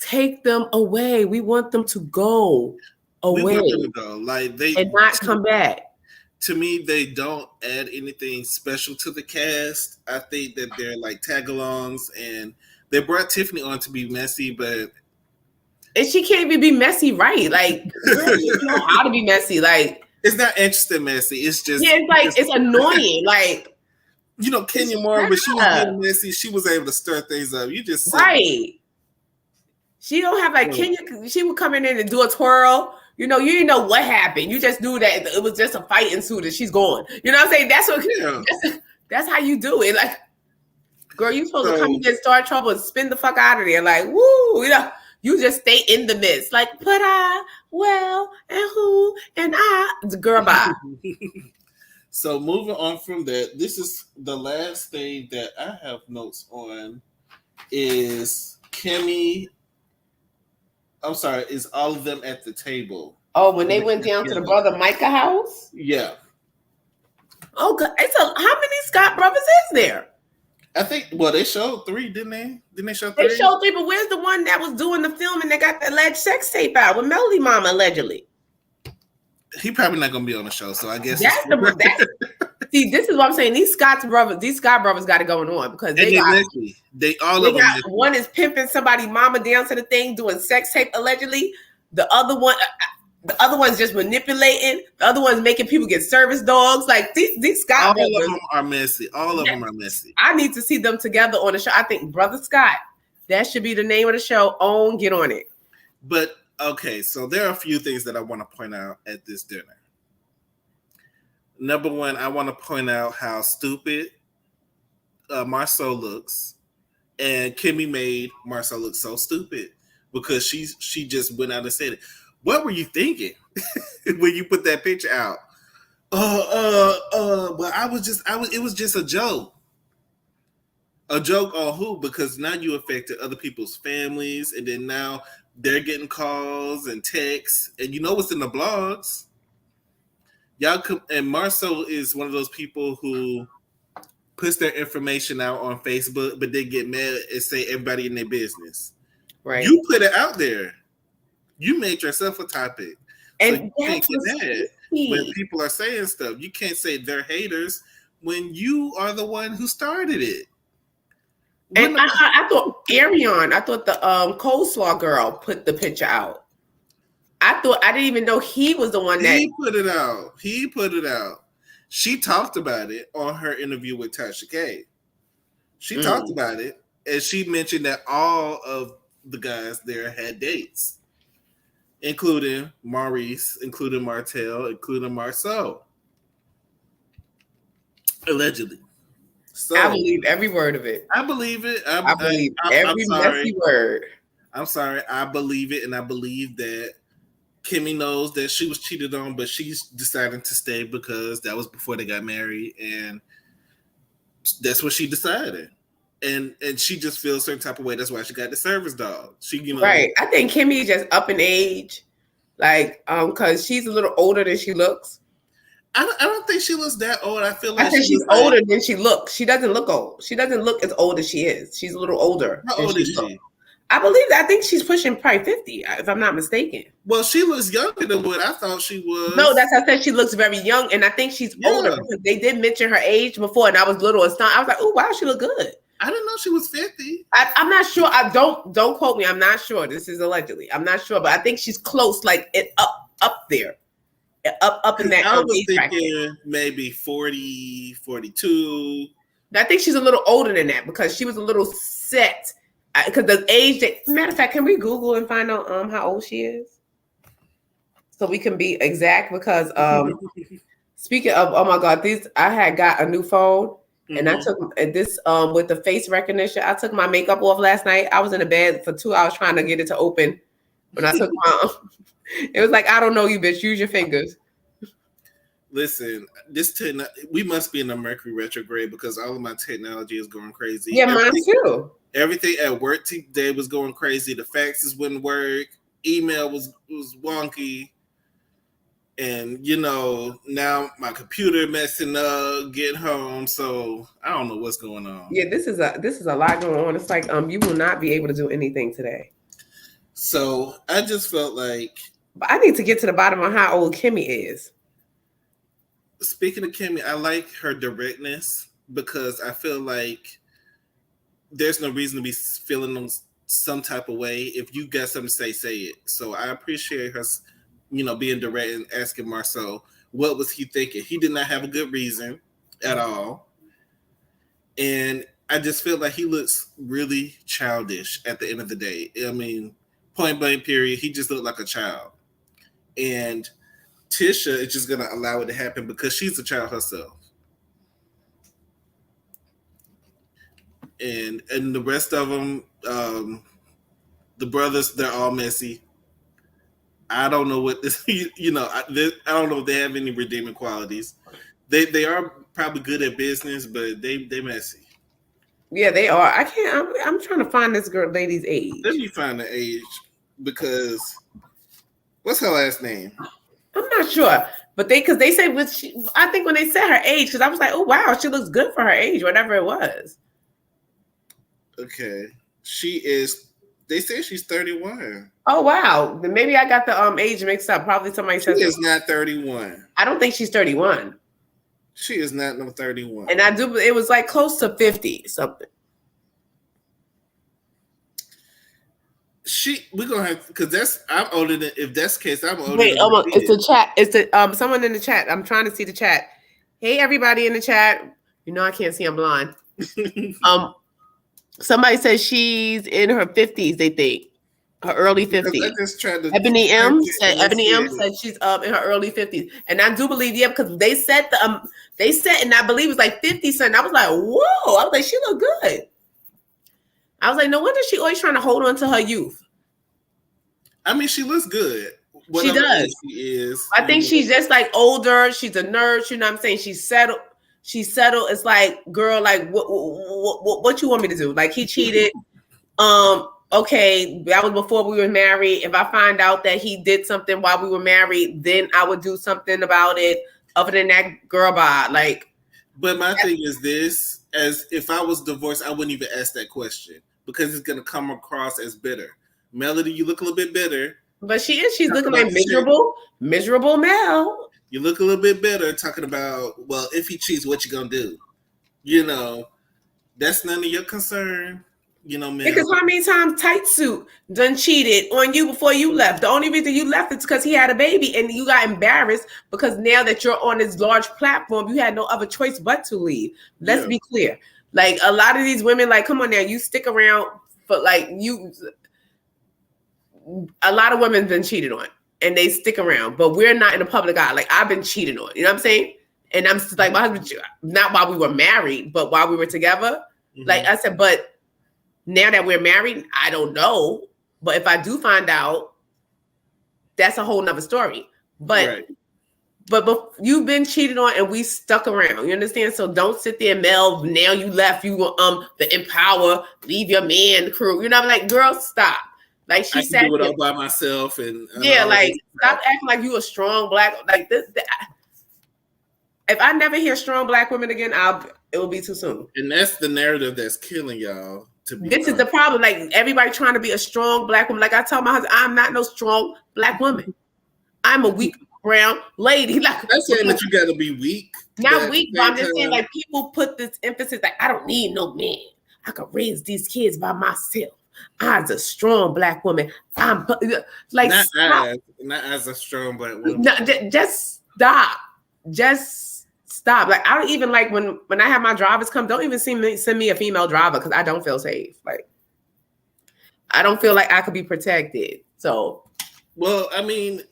take them away. We want them to go. Away and not come back. To me, they don't add anything special to the cast. I think that they're like tag-alongs, and they brought Tiffany on to be messy, but she can't even be messy, right? Like, you know how to be messy. Like, it's not interesting messy. It's just it's annoying. Like, Kenya Moore when she was being messy, she was able to stir things up. You just right. She don't have like Kenya. She would come in and do a twirl. You didn't know what happened. You just knew that it was just a fight ensued and she's gone. You know what I'm saying? That's what. That's how you do it. Like, girl, you supposed to come in and start trouble and spin the fuck out of there. Like, woo, you just stay in the midst. Like, but and who and I, girl, bye. So moving on from that, this is the last thing that I have notes on is Kimmy. I'm sorry, is all of them at the table. Oh, when they went down to the brother Micah house? Yeah. Oh, God. How many Scott brothers is there? I think, they showed 3, didn't they? Didn't they show 3? They showed 3, but where's the one that was doing the film and they got the alleged sex tape out with Melody Mama, allegedly? He probably not going to be on the show, so I guess. See, this is what I'm saying. These Scott brothers got it going on because they got one is pimping somebody mama down to the thing doing sex tape allegedly. The other one, The other one's just manipulating. The other one's making people get service dogs. Like these Scott All brothers. of them are messy. All of them are messy. I need to see them together on the show. I think Brother Scott, that should be the name of the show. Get on it. But okay, so there are a few things that I want to point out at this dinner. Number one, I want to point out how stupid Marceau looks, and Kimmy made Marceau look so stupid because she just went out and said it. What were you thinking when you put that picture out? Well, it was just a joke. A joke on who? Because now you affected other people's families, and then now they're getting calls and texts, and you know what's in the blogs. And Marceau is one of those people who puts their information out on Facebook, but they get mad and say everybody in their business. Right. You put it out there. You made yourself a topic. And so you can't get mad when people are saying stuff. You can't say they're haters when you are the one who started it. And I thought I thought the coleslaw girl put the picture out. I didn't even know he was the one that he put it out. He put it out. She talked about it on her interview with Tasha K. She talked about it, and she mentioned that all of the guys there had dates, including Maurice, including Martell, including Marceau. Allegedly. So, I believe every word of it. I believe it. I believe every messy word. I'm sorry. I believe it, and I believe that Kimmy knows that she was cheated on, but she's deciding to stay because that was before they got married, and that's what she decided. And she just feels a certain type of way. That's why she got the service dog. Right. I think Kimmy is just up in age, like because she's a little older than she looks. I don't think she looks that old. I feel like she's older than she looks. She doesn't look old. She doesn't look as old as she is. She's a little older. How old is she? I believe that. I think she's pushing probably 50, if I'm not mistaken. Well, she looks younger than what I thought she was. No, that's how I said she looks very young, and I think she's older because they did mention her age before, and I was little and I was like, "Oh, wow, she look good." I didn't know she was 50. I'm not sure. I don't quote me. I'm not sure. This is allegedly. I'm not sure, but I think she's close, like it up there, up in that. I was thinking maybe 40, 42. I think she's a little older than that because she was a little set. Because the age that, matter of fact, can we Google and find out how old she is? So we can be exact because speaking of, oh my God, I had got a new phone and I took this with the face recognition. I took my makeup off last night. I was in the bed for 2 hours trying to get it to open. When I took it was like, I don't know you, bitch. Use your fingers. Listen, we must be in a Mercury retrograde because all of my technology is going crazy. Yeah, mine too. Everything at work today was going crazy. The faxes wouldn't work. Email was wonky. And, now my computer messing up, getting home. So I don't know what's going on. Yeah, this is a lot going on. It's like you will not be able to do anything today. So I just felt like. But I need to get to the bottom of how old Kimmy is. Speaking of Kimmy, I like her directness because I feel like there's no reason to be feeling some type of way. If you got something to say it. So I appreciate her, being direct and asking Marceau, what was he thinking? He did not have a good reason at all. And I just feel like he looks really childish at the end of the day. I mean, point blank period, he just looked like a child. And Tisha is just going to allow it to happen because she's a child herself. And the rest of them, the brothers, they're all messy. I don't know what this, I don't know if they have any redeeming qualities. They are probably good at business, but they messy. Yeah, they are. I'm trying to find this lady's age. Let me find the age because what's her last name? I'm not sure, but because they said I think when they said her age, because I was like, oh wow, she looks good for her age, whatever it was. Okay, they say she's 31. Oh wow, then maybe I got the age mixed up. Probably somebody said she is not 31. I don't think she's 31. She is not no 31. And it was like close to 50 something. we're gonna have, because I'm older than, if that's the case, I'm older Wait, than my it's kid. the chat. It's the someone in the chat. I'm trying to see the chat. Hey, everybody in the chat. You know I can't see. I'm blind. Somebody says she's in her 50s. They think her early 50s. I just tried to Ebony M said she's in her early 50s, and I do believe because they said and I believe it's like 50 something. I was like, whoa! I was like, she look good. I was like, no wonder she always trying to hold on to her youth. I mean, she looks good. She does. She is. I think she's just like older. She's a nurse. You know what I'm saying? She's settled. It's like, girl, like what you want me to do? Like, he cheated. Okay, that was before we were married. If I find out that he did something while we were married, then I would do something about it. Other than that, girl, bye. Like, but my thing is this: as if I was divorced, I wouldn't even ask that question because it's gonna come across as bitter. Melody, you look a little bit bitter. But she is. She's looking like miserable Mel. You look a little bit bitter talking about, well, if he cheats, what you gonna do? You know, that's none of your concern. You know, man. Because how many times Tight Suit done cheated on you before you left? The only reason you left is because he had a baby and you got embarrassed because now that you're on this large platform, you had no other choice but to leave. Let's be clear. Like, a lot of these women, like, come on now, you stick around for like you. A lot of women been cheated on and they stick around, but we're not in the public eye. Like, I've been cheated on, you know what I'm saying? And I'm just like, my husband, not while we were married, but while we were together. Mm-hmm. Like I said, but now that we're married, I don't know. But if I do find out, that's a whole nother story. But but you've been cheated on and we stuck around. You understand? So don't sit there, Mel. Now you left. You the empower, leave your man crew. You know, I'm like, girl, stop. Like, she said, do it all by myself, and like, stop acting like you a strong black, like this. If I never hear strong black women again, it will be too soon. And that's the narrative that's killing y'all. This is the problem. Like, everybody trying to be a strong black woman. Like, I tell my husband, I'm not no strong black woman. I'm a weak brown lady. Like, I'm saying that you got to be weak. Not weak, but I'm just saying, like, people put this emphasis, like, I don't need no man. I can raise these kids by myself. As a strong black woman, I'm like, not as a strong black woman. No, just stop. Just stop. Like, I don't even like when I have my drivers come. Don't even send me a female driver because I don't feel safe. Like, I don't feel like I could be protected. So, well, I mean,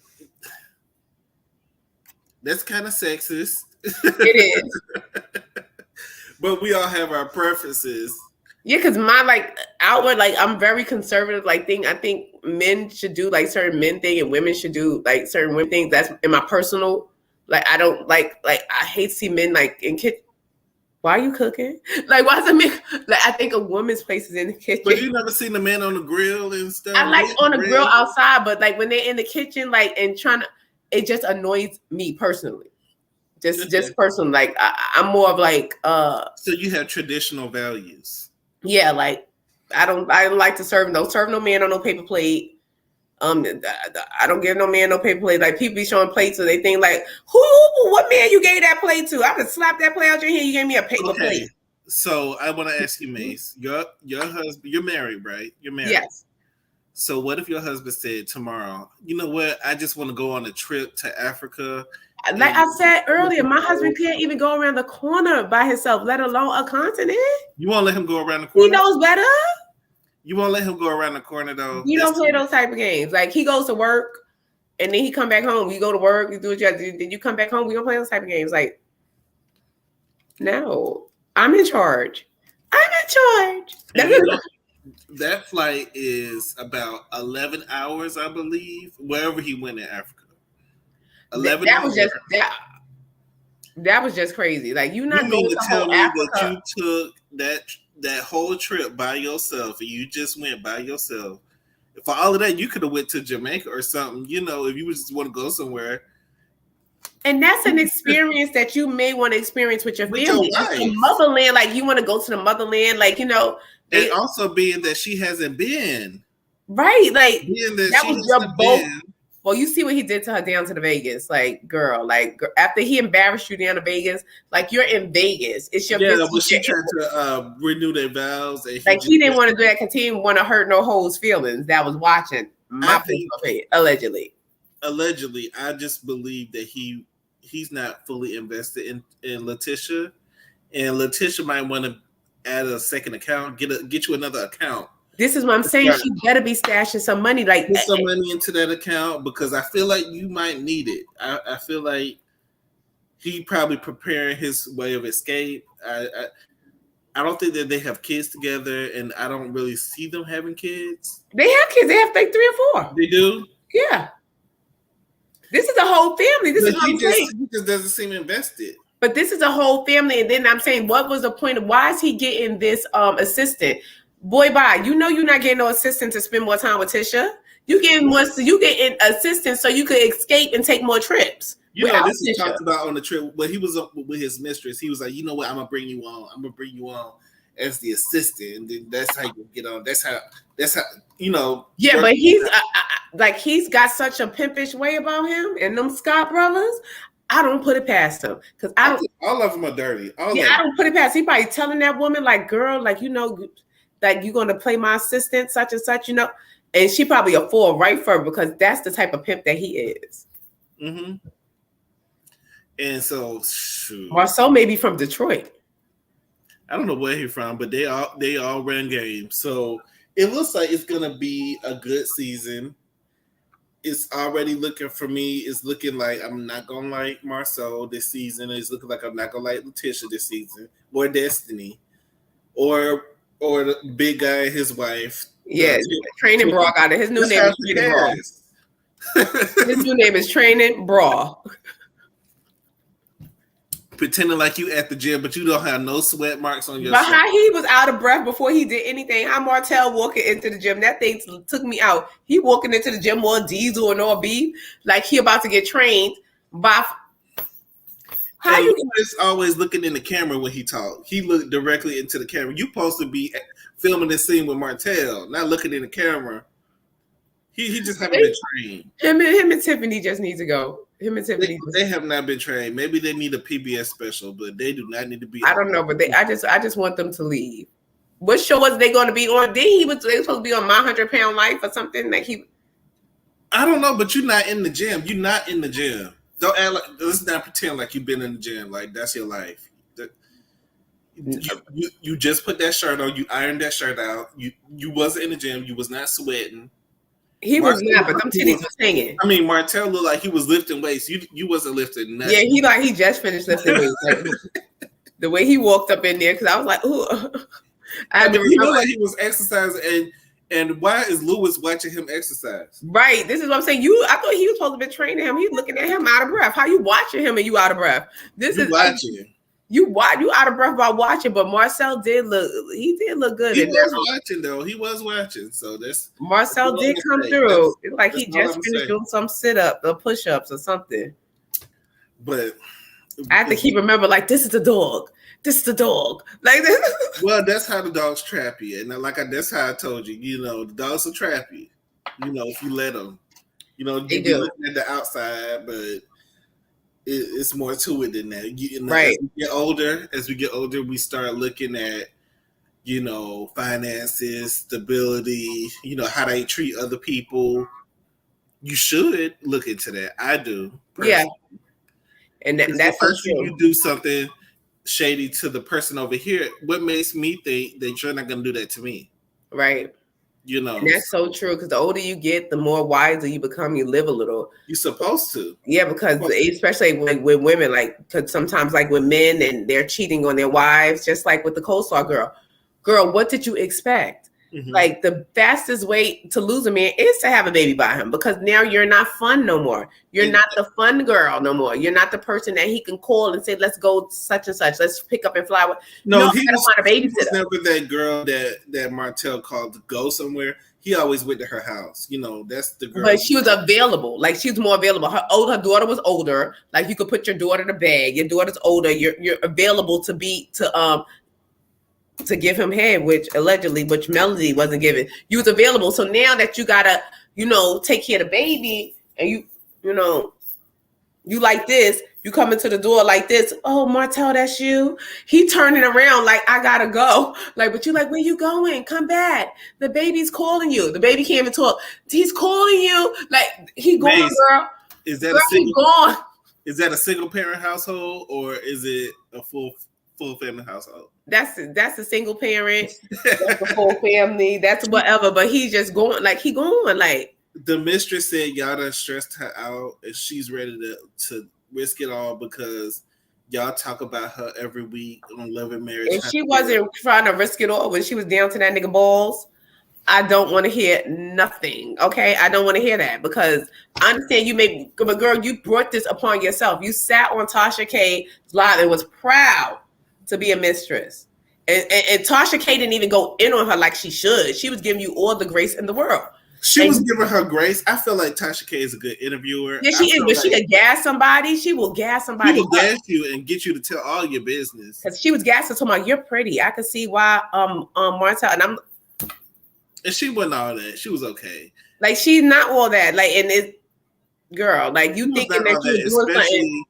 that's kind of sexist. It is. But we all have our preferences. Yeah, because my like outward, like, I'm very conservative. Like, I think men should do like certain men thing and women should do like certain women things. That's in my personal. Like, I don't like I hate to see men like in kitchen. Why are you cooking? Like, why is a man? Like, I think a woman's place is in the kitchen. But you never seen the man on the grill and stuff. I like on the grill outside, but like when they're in the kitchen, like, and trying to, it just annoys me personally. Just personally, like I'm more of like. So you have traditional values. Yeah, like I don't like to serve no man on no paper plate. I don't give no man no paper plate. Like, people be showing plates, so they think like, what man you gave that plate to? I could slap that plate out your hand. You gave me a paper plate. So I want to ask you, Mace, your husband, you're married, right? You're married. Yes. So what if your husband said tomorrow, you know what? I just want to go on a trip to Africa. Like I said earlier, my husband can't even go around the corner by himself, let alone a continent. You won't let him go around the corner? He knows better. You won't let him go around the corner, though? You don't play those type of games. Like, he goes to work, and then he come back home. You go to work, you do what you have to do. Then you come back home. We don't play those type of games. Like, no. I'm in charge. That flight is about 11 hours, I believe, wherever he went in Africa. 11 hours. That was just crazy. Like, you not going to tell me Africa. that you took that whole trip by yourself and you just went by yourself. For all of that, you could have went to Jamaica or something, you know, if you just want to go somewhere. And that's an experience that you may want to experience with your family. The motherland, like, you want to go to the motherland, like, you know. And also being that she hasn't been. Right, like, that was your boat. Well, you see what he did to her down to the Vegas. Like, girl, after he embarrassed you down to Vegas, like you're in Vegas. It's your business. But she tried to renew their vows. And he didn't want to do that because he didn't want to hurt no hoes' feelings that was watching allegedly. Allegedly, I just believe that he's not fully invested in Letitia. And Letitia might want to add a second account, get you another account. This is what I'm saying. She better be stashing some money, like put some money into that account because I feel like you might need it. I feel like he probably preparing his way of escape. I don't think that they have kids together, and I don't really see them having kids. They have kids. They have like 3 or 4. They do. Yeah. This is a whole family. This is what I'm saying. He just doesn't seem invested. But this is a whole family, and then I'm saying, what was the point of why is he getting this assistant? Boy, bye. You know you're not getting no assistant to spend more time with Tisha. You getting assistant so you could escape and take more trips. You know, this is talked about on the trip when he was up with his mistress. He was like, you know what, I'm gonna bring you on as the assistant, and then that's how you get on. That's how you know. Yeah, but he's got such a pimpish way about him and them Scott brothers. I don't put it past him because all of them are dirty. I don't put it past. He probably telling that woman like, girl, like you know, like you're gonna play my assistant, such and such, you know, and she probably a fall right for her because that's the type of pimp that he is. Mm-hmm. And so, Marcel may be from Detroit. I don't know where he's from, but they all ran games. So it looks like it's gonna be a good season. It's already looking for me. It's looking like I'm not gonna like Marcel this season. It's looking like I'm not gonna like Letitia this season, or Destiny, or the big guy and his wife. Yeah, Training Bra got it. His new name is Training Bra. His new name is Training Bra. Pretending like you at the gym, but you don't have no sweat marks on your. But how he was out of breath before he did anything. How Martell walking into the gym, that thing took me out. He walking into the gym more diesel and all beef, like he about to get trained by. How you just always looking in the camera when he talk? He looked directly into the camera. You supposed to be filming this scene with Martell, not looking in the camera. He just haven't been trained. Him and Tiffany just need to go. Him and Tiffany. They have not been trained. Maybe they need a PBS special, but they do not need to be. I don't know, but I just want them to leave. What show was they going to be on? They were supposed to be on My 100-Pound Life or something like he. I don't know, but you're not in the gym. You're not in the gym. Don't act like, let's not pretend like you've been in the gym. Like that's your life. You just put that shirt on. You ironed that shirt out. You wasn't in the gym. You was not sweating. He was not, but them titties was hanging. I mean, Martell looked like he was lifting weights. You wasn't lifting nothing. Yeah, he just finished lifting weights. Like, the way he walked up in there, because I was like, ooh. He looked like he was exercising, and why is Lewis watching him exercise? Right. This is what I'm saying. I thought he was supposed to be training him. He's looking at him out of breath. How you watching him and you out of breath? Watching. You out of breath by watching, but Marcel did look good. He was watching though. He was watching. So that's Marcel did come through. It's like he just finished doing some sit-up or push-ups or something. But I have to keep remember, like, this is the dog. This is the dog. Like this. Well, that's how the dogs trap you. And that's how I told you, you know, the dogs will trap you. You know, if you let them. You know, you be looking at the outside, but it's more to it than that. Right. As we get older, we start looking at, you know, finances, stability, you know, how they treat other people. You should look into that. I do. Personally. Yeah. And that's the first you do something shady to the person over here, what makes me think that you're not going to do that to me? Right. You know, and that's so true because the older you get, the more wiser you become. You live a little. You're supposed to. Yeah, because especially with women, like, because sometimes like with men and they're cheating on their wives, just like with the coleslaw girl, what did you expect? Mm-hmm. Like the fastest way to lose a man is to have a baby by him because now you're not fun no more. You're not the fun girl no more. You're not the person that he can call and say, let's go such and such. Let's pick up and fly with. No, he don't want a babysitter. He was never that girl that Martell called to go somewhere. He always went to her house. You know, that's the girl. But she was available. Like she was more available. Her daughter was older. Like you could put your daughter to bed. Your daughter's older. You're available to give him head, which Melody wasn't giving. You was available. So now that you gotta, you know, take care of the baby, and you know, you like this, you come into the door like this. Oh, Martell, that's you. He turning around like, I gotta go. Like, but you like, where you going? Come back. The baby's calling you. The baby can't even talk. He's calling you. Like, he gone, Mace, girl. is that Girl, he gone. is that a single parent household or is it a full family household? That's a single parent. That's a full family. That's whatever. But he just going, like, he going, like. The mistress said y'all done stressed her out and she's ready to risk it all because y'all talk about her every week on Love and Marriage. If she wasn't trying to risk it all when she was down to that nigga balls, I don't want to hear nothing. Okay, I don't want to hear that because I understand you may, but girl, you brought this upon yourself. You sat on Tasha K live and was proud to be a mistress, and Tasha K didn't even go in on her like she should. She was giving you all the grace in the world. She was giving her grace. I feel like Tasha K is a good interviewer. Yeah, she is, but she could gas somebody. She will gas somebody. She will gas you and get you to tell all your business. Because she was gassing to my, you're pretty. I could see why Martell, and she wasn't all that. She was okay. Like, she's not all that. Like, and it, girl, like, you thinking that you're doing something.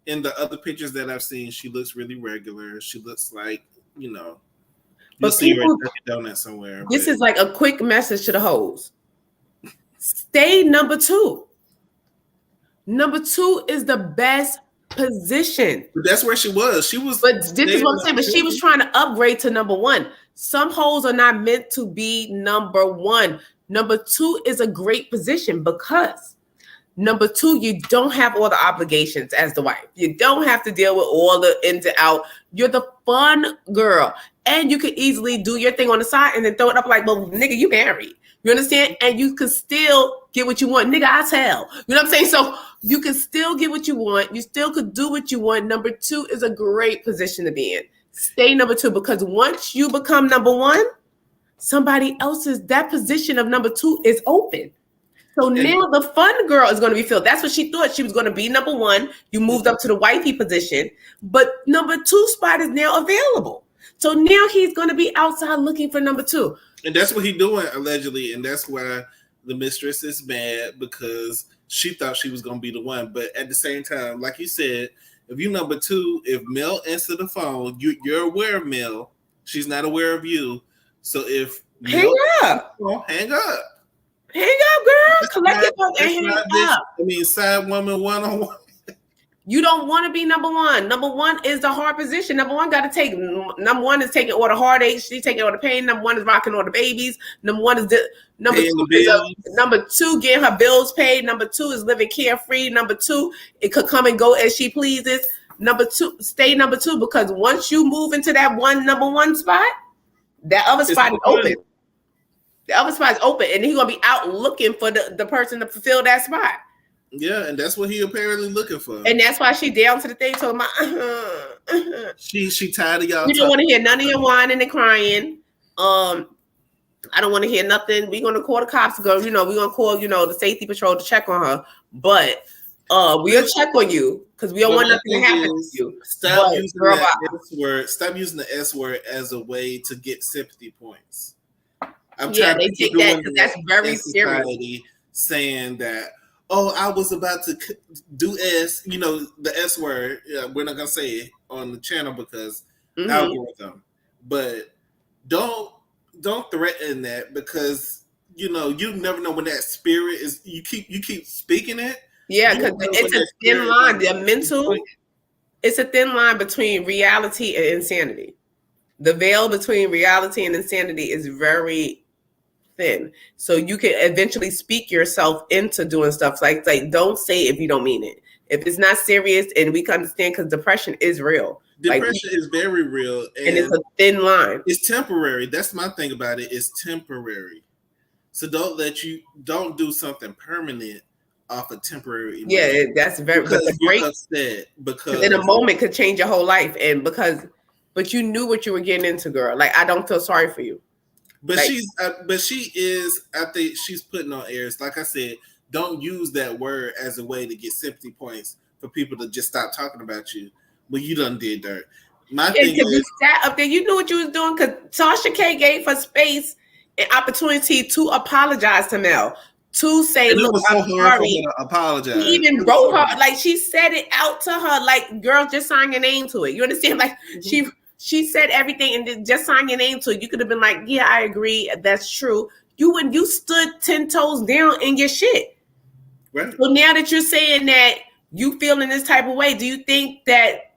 In the other pictures that I've seen, she looks really regular. She looks like, you'll see her at Dunkin' somewhere. This is like a quick message to the hoes. Stay number 2. Number 2 is the best position. But that's where she was. She was. But this is what I'm saying. But she was trying to upgrade to number 1. Some hoes are not meant to be number 1. Number 2 is a great position because number 2, you don't have all the obligations as the wife. You don't have to deal with all the ins and out. You're the fun girl. And you could easily do your thing on the side and then throw it up like, well, nigga, you married. You understand? And you could still get what you want. Nigga, I tell. You know what I'm saying? So you can still get what you want. You still could do what you want. Number 2 is a great position to be in. Stay number 2 because once you become number 1, somebody else's, that position of number 2 is open. So now the fun girl is going to be filled. That's what she thought. She was going to be number 1. You moved up to the wifey position. But number 2 spot is now available. So now he's going to be outside looking for number 2. And that's what he's doing, allegedly. And that's why the mistress is mad because she thought she was going to be the one. But at the same time, like you said, if you number 2, if Mel answered the phone, you're aware of Mel. She's not aware of you. So if hang up. Hang up. Hang up, girl. Collect your phone and hang up. I mean, side woman one-on-one. You don't want to be number 1. Number 1 is the hard position. Number 1 got to take. Number 1 is taking all the heartache. She's taking all the pain. Number 1 is rocking all the babies. Number 1 is number 2 is number 2 getting her bills paid. Number 2 is living carefree. Number 2, it could come and go as she pleases. Number 2, stay number 2 because once you move into that number 1 spot, that other spot is open. The other spot is open, and he's gonna be out looking for the person to fulfill that spot. Yeah, and that's what he apparently looking for. And that's why she down to the thing talking about she tired of y'all. You don't want to hear none of your whining and crying. I don't want to hear nothing. We're gonna call the cops to go, we're gonna call, the safety patrol to check on her. But we'll check on you because we don't want nothing to happen to you. Stop using the S word. Stop using the S word as a way to get sympathy points. I'm trying to take that because that's very serious. Saying that, I was about to do S, the S word. Yeah, we're not gonna say it on the channel because algorithm. But don't threaten that because you never know when that spirit is. You keep speaking it. Yeah, because it's a thin line. The mental. It's a thin line between reality and insanity. The veil between reality and insanity is very thin. So you can eventually speak yourself into doing stuff like don't say if you don't mean it. If it's not serious, and we can understand because depression is real. Depression is very real. And it's a thin line. It's temporary. That's my thing about it. It's temporary. So don't do something permanent off a temporary emotion. Yeah, that's very because you're upset because in a moment could change your whole life. And but you knew what you were getting into, girl. Like, I don't feel sorry for you. But she is. I think she's putting on airs. Like I said, don't use that word as a way to get sympathy points for people to just stop talking about you. But you done did dirt. My thing is, you sat up there. You knew what you was doing because Tasha K gave her space and opportunity to apologize to Mel, to say, And it look, was so I'm hard for sorry. her to apologize. She even wrote her, like she said it out to her, like, girl, just sign your name to it. You understand? Like she said everything and then just sign your name to it. You could have been like, yeah, I agree. That's true. You stood 10 toes down in your shit. Right. So now that you're saying that you feel in this type of way, do you think that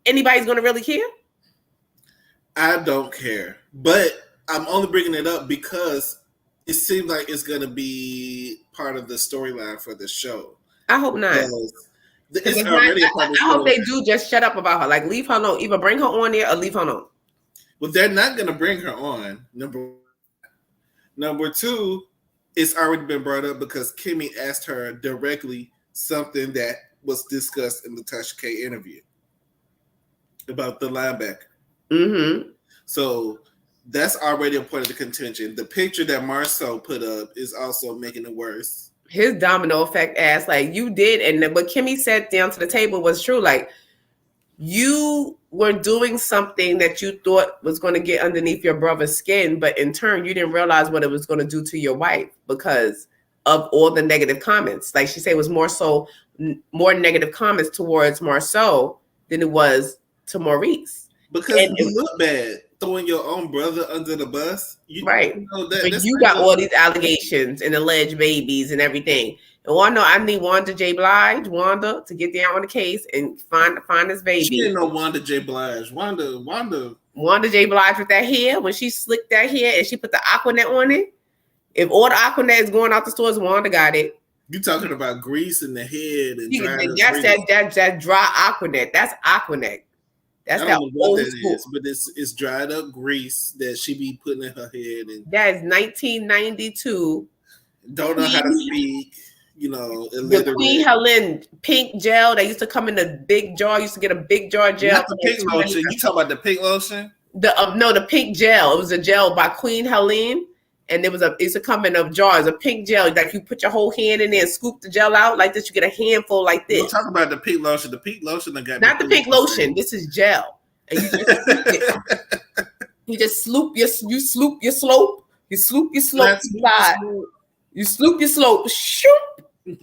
anybody's going to really care? I don't care. But I'm only bringing it up because it seems like it's going to be part of the storyline for the show. I hope not. It's already a part of the show. I hope they do just shut up about her. Like, leave her alone. Either bring her on there or leave her alone. Well, they're not going to bring her on. Number two, it's already been brought up because Kimmy asked her directly something that was discussed in the Tasha K interview about the linebacker. Mm-hmm. So that's already a point of the contention. The picture that Marceau put up is also making it worse. His domino effect ass, like you did, and what Kimmy said down to the table was true. Like, you were doing something that you thought was going to get underneath your brother's skin, but in turn, you didn't realize what it was going to do to your wife because of all the negative comments. Like she said, it was more negative comments towards Marceau than it was to Maurice. Because you look bad throwing your own brother under the bus. Right. But you got all these allegations and alleged babies and everything. And I need Wanda J. Blige, to get down on the case and find his baby. She didn't know Wanda J. Blige. Wanda J. Blige with that hair, when she slicked that hair and she put the Aquanet on it. If all the Aquanet is going out the stores, Wanda got it. You talking about grease in the head and that's that dry Aquanet. That's Aquanet. That's that old school. But it's dried up grease that she be putting in her head. And that is 1992. Don't know how to speak. The Queen Helen pink gel that used to come in the big jar. Used to get a big jar gel. Not the pink lotion. You talking about the pink lotion? The pink gel. It was a gel by Queen Helen, and it used to come in a jar. It's a pink gel. Like you put your whole hand in there and scoop the gel out like this. You get a handful like this. We're talking about the pink lotion. The pink lotion I got. Not the pink lotion. This is gel. And you just sloop your slope. You sloop your slope side. You sloop your slope. Shoot.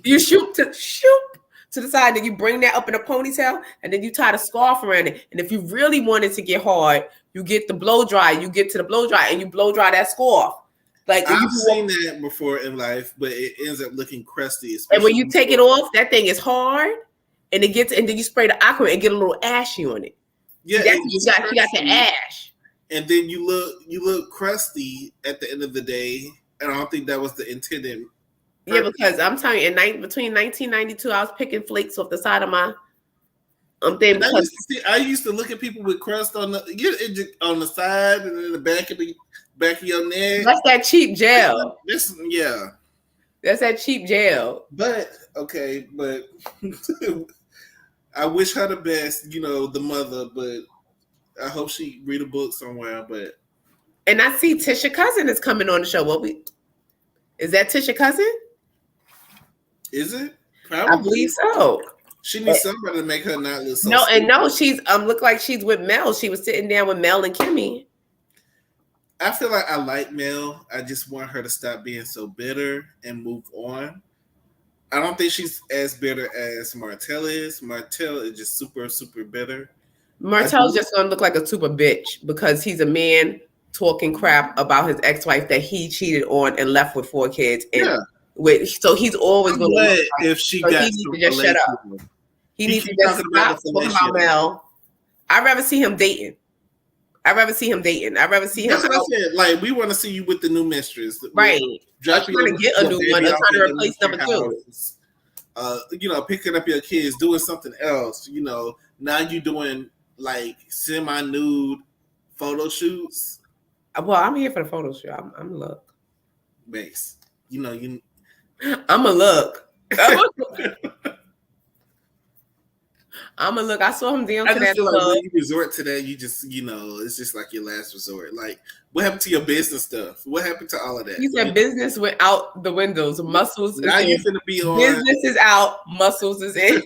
You shoot to the side, then you bring that up in a ponytail, and then you tie the scarf around it. And if you really wanted to get hard, you get the blow dry. You get to the blow dry, and you blow dry that scarf. Like I've seen that before in life, but it ends up looking crusty. And when you take it off, that thing is hard, and then you spray the aqua and get a little ashy on it. Yeah, you got the ash, and then you look crusty at the end of the day. And I don't think that was the intended. Yeah, because I'm telling you, between 1992, I was picking flakes off the side of my thing. I used to look at people with crust on the side and in the back of your neck. That's that cheap gel. That's that cheap gel. But I wish her the best, the mother. But I hope she read a book somewhere. And I see Tisha Cousin is coming on the show. Is that Tisha Cousin? Is it? Probably. I believe so. She needs somebody to make her not look so she's look like she's with Mel. She was sitting down with Mel and Kimmy. I feel like I like Mel. I just want her to stop being so bitter and move on. I don't think she's as bitter as Martell is. Martell is just super, super bitter. Martell's just gonna look like a super bitch because he's a man talking crap about his ex-wife that he cheated on and left with 4 kids. So he's always going to. If she got he needs to just shut up. He needs to just stop talking about Mel. I'd rather see him dating. I'd rather see him. That's what I said. Like, we want to see you with the new mistress, right? I'm trying to get a new one. I'm trying to replace number 2. Picking up your kids, doing something else. Now you doing like semi-nude photo shoots. Well, I'm here for the photo shoot. I'm a look. Base. I'm a look. I'm a look. I saw him down to that club. Like when you resort to that, you just, it's just like your last resort. Like, what happened to your business stuff? What happened to all of that? You said business went out the windows. Muscles. Now you're finna be on. Business is out. Muscles is in.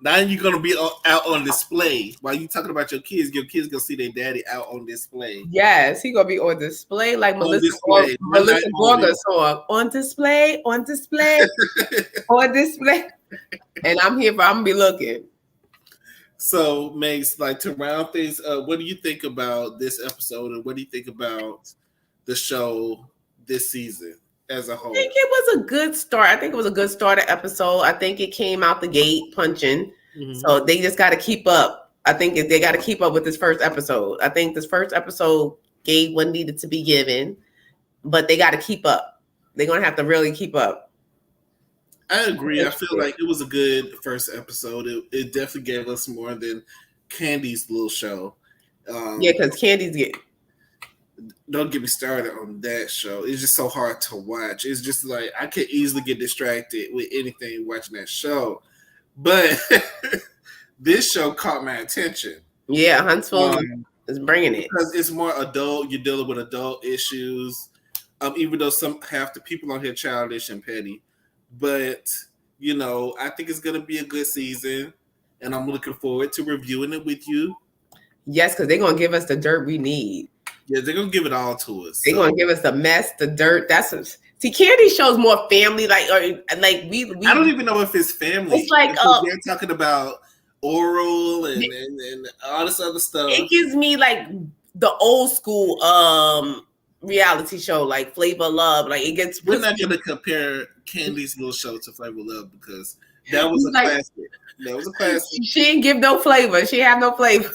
Now you're gonna be out on display while you talking about your kids. Your kids gonna see their daddy out on display. Yes, he gonna be on display like On display, Melissa Gorga song. On display, on display, on display. And I'm gonna be looking. So, Mace, like to round things up, what do you think about this episode, and what do you think about the show this season as a whole? I think it was a good start. I think it was a good starter episode. I think it came out the gate punching. Mm-hmm. So they just got to keep up. I think they got to keep up with this first episode. I think this first episode gave what needed to be given, but they got to keep up. They're going to have to really keep up. I agree. I feel like it was a good first episode. It definitely gave us more than Candy's little show. Yeah, because Candy's don't get me started on that show. It's just so hard to watch. It's just like I could easily get distracted with anything watching that show. But this show caught my attention. Yeah, Huntsville is bringing it. Because it's more adult. You're dealing with adult issues. Even though half the people on here childish and petty. But, you know, I think it's going to be a good season. And I'm looking forward to reviewing it with you. Yes, because they're going to give us the dirt we need. Yeah, they're going to give it all to us. They're going to give us the mess, the dirt. See, Candy shows more family. Like we I don't even know if it's family. It's like they're talking about oral and all this other stuff. It gives me like the old school reality show, like Flavor Love. Like it gets. We're not going to compare Candy's little show to Flavor Love because that was a classic. That was a classic. She didn't give no flavor. She have no flavor.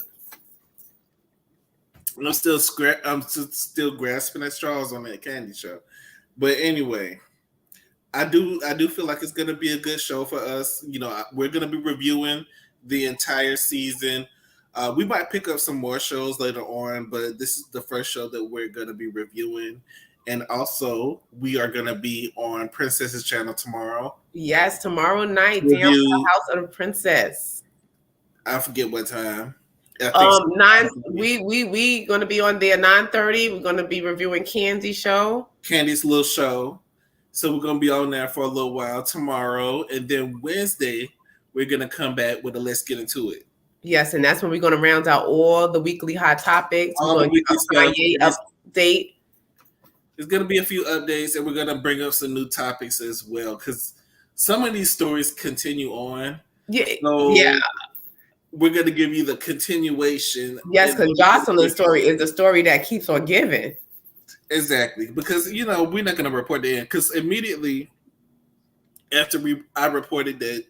I'm still grasping at straws on that Candy show. But anyway, I do feel like it's gonna be a good show for us. You know, we're gonna be reviewing the entire season. We might pick up some more shows later on, but this is the first show that we're gonna be reviewing. And also, we are gonna be on Princess's channel tomorrow. Yes, tomorrow night, down the House of the Princess. I forget what time. 9. We gonna be on there 9:30. We're gonna be reviewing Candy's little show. So we're gonna be on there for a little while tomorrow, and then Wednesday we're gonna come back with a Let's Get Into It. Yes, and that's when we're gonna round out all the weekly hot topics. We're gonna get a update. There's gonna be a few updates, and we're gonna bring up some new topics as well because some of these stories continue on. Yeah, so we're going to give you the continuation. Yes, because Jocelyn's story is the story that keeps on giving. Exactly. Because, you know, we're not going to report the end. Because immediately after I reported that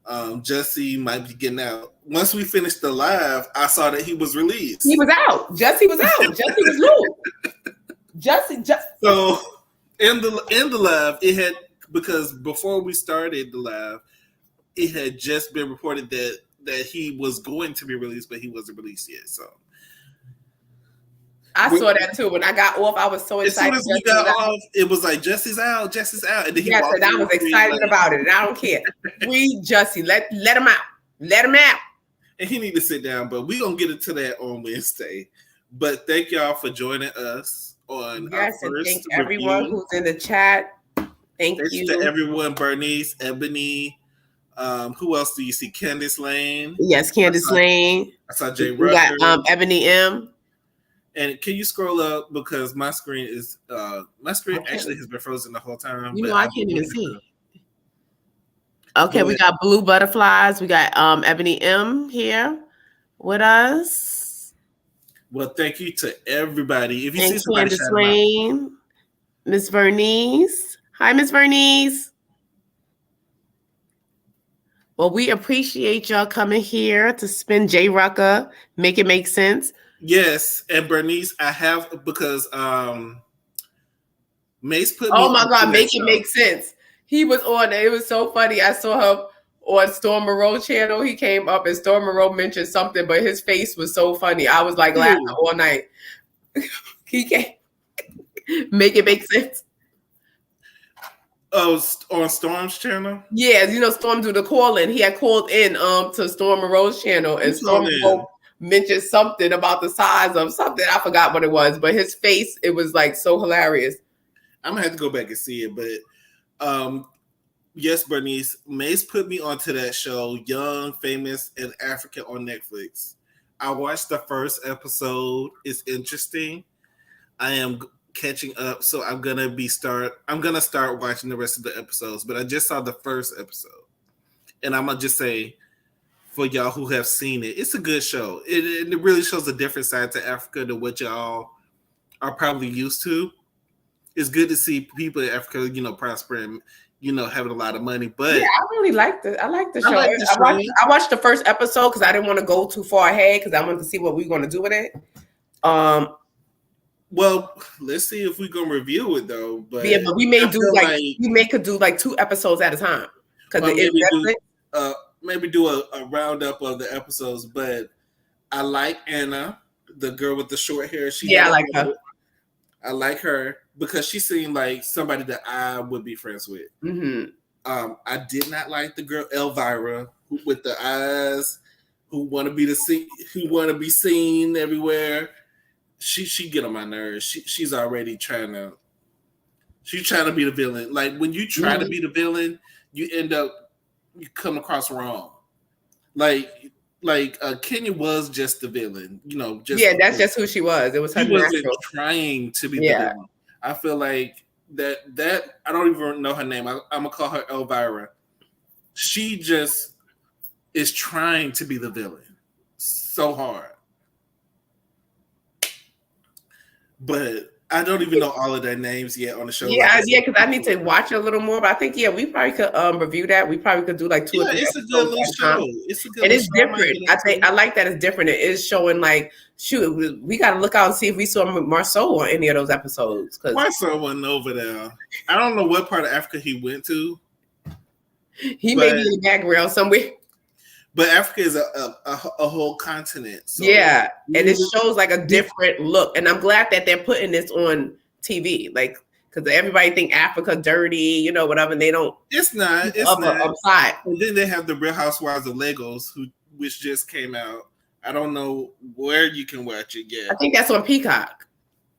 Jussie might be getting out, once we finished the live, I saw that he was released. He was out. Jussie was out. Jussie was loose. Jussie. So in the live, it had, because before we started the live, it had just been reported that he was going to be released, but he wasn't released yet. So I saw that too. When I got off, I was so excited. As soon as we got off, it was like Jussie's out. And then he and I was excited about it, and I don't care. Free Jussie, let him out, let him out. And he need to sit down, but we're gonna get into that on Wednesday. But thank y'all for joining us on our first and thank everyone who's in the chat. Thanks you to everyone, Bernice, Ebony. Who else do you see? Candice Lane. Yes, Candice Lane. I saw Jay Rucker. We got Ebony M. And can you scroll up because my screen actually has been frozen the whole time. You know, I can't even see. Okay, we got Blue Butterflies. We got Ebony M here with us. Well, thank you to everybody. If you see somebody, Candice Lane, Miss Vernice. Hi, Miss Vernice. Well, we appreciate y'all coming here to spin J Rucker, make it make sense. Yes, and Bernice, I have because Mace put. Oh my God, make it make sense. He was on it. It was so funny. I saw him on Storm Moreau channel. He came up and Storm Moreau mentioned something, but his face was so funny. I was like laughing all night. He came. Make it make sense. Oh, on Storm's channel? Yeah, you know, Storm do the calling. He had called in to Storm Moreau's channel, and Storm Moreau mentioned something about the size of something. I forgot what it was, but his face, it was like so hilarious. I'm gonna have to go back and see it, but Yes, Bernice. Mace put me onto that show, Young, Famous, and African on Netflix. I watched the first episode. It's interesting. I am catching up, so I'm gonna start watching the rest of the episodes. But I just saw the first episode, and I'm gonna just say for y'all who have seen it, it's a good show. It really shows a different side to Africa than what y'all are probably used to. It's good to see people in Africa, prospering, having a lot of money. But yeah, I really liked it. I like the show. show. I watched the first episode because I didn't want to go too far ahead because I wanted to see what we were going to do with it. Well, let's see if we're gonna review it though. But yeah, but we may could do like 2 episodes at a time because maybe do a roundup of the episodes. But I like Anna, the girl with the short hair. I like her. I like her because she seemed like somebody that I would be friends with. Mm-hmm. I did not like the girl Elvira with the eyes, who want to be seen everywhere. She get on my nerves. She's already trying to be the villain. Like when you try to be the villain, you come across wrong. Like Kenya was just the villain, that's just who she was. It was her. She wasn't trying to be the villain. I feel like that I don't even know her name. I'm gonna call her Elvira. She just is trying to be the villain so hard. But I don't even know all of their names yet on the show. Yeah, because I need to watch it a little more. But I think we probably could review that. We probably could do like 2 or 3. It's a good little show. It's different. I like that it's different. It is showing like, shoot, we got to look out and see if we saw Marceau on any of those episodes. Marceau wasn't over there. I don't know what part of Africa he went to. He may be in the background somewhere. But Africa is a whole continent. So and it shows like a different look. And I'm glad that they're putting this on TV. Like, because everybody think Africa dirty, whatever. And they don't. It's not. It's not. Upside. And then they have the Real Housewives of Lagos, which just came out. I don't know where you can watch it yet. I think that's on Peacock.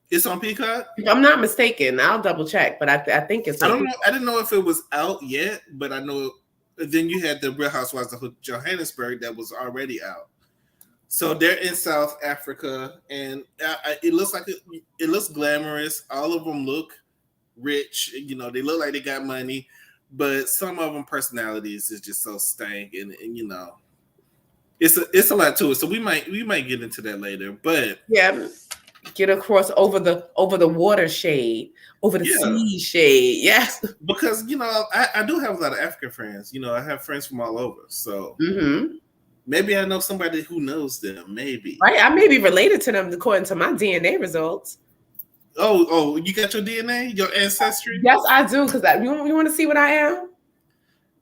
It's on Peacock? If I'm not mistaken. I'll double check. But I think it's on Peacock. I didn't know if it was out yet, but I know. Then you had the Real Housewives of Johannesburg that was already out. So they're in South Africa, and it looks like it looks glamorous. All of them look rich. They look like they got money, but some of them personalities is just so stank, and it's a lot to it. So we might get into that later, but get across over the water shade. Over the sea shade, yes. Because I do have a lot of African friends. I have friends from all over, so maybe I know somebody who knows them. Maybe I may be related to them according to my DNA results. Oh, you got your DNA, your ancestry? Yes, I do. Because you want to see what I am?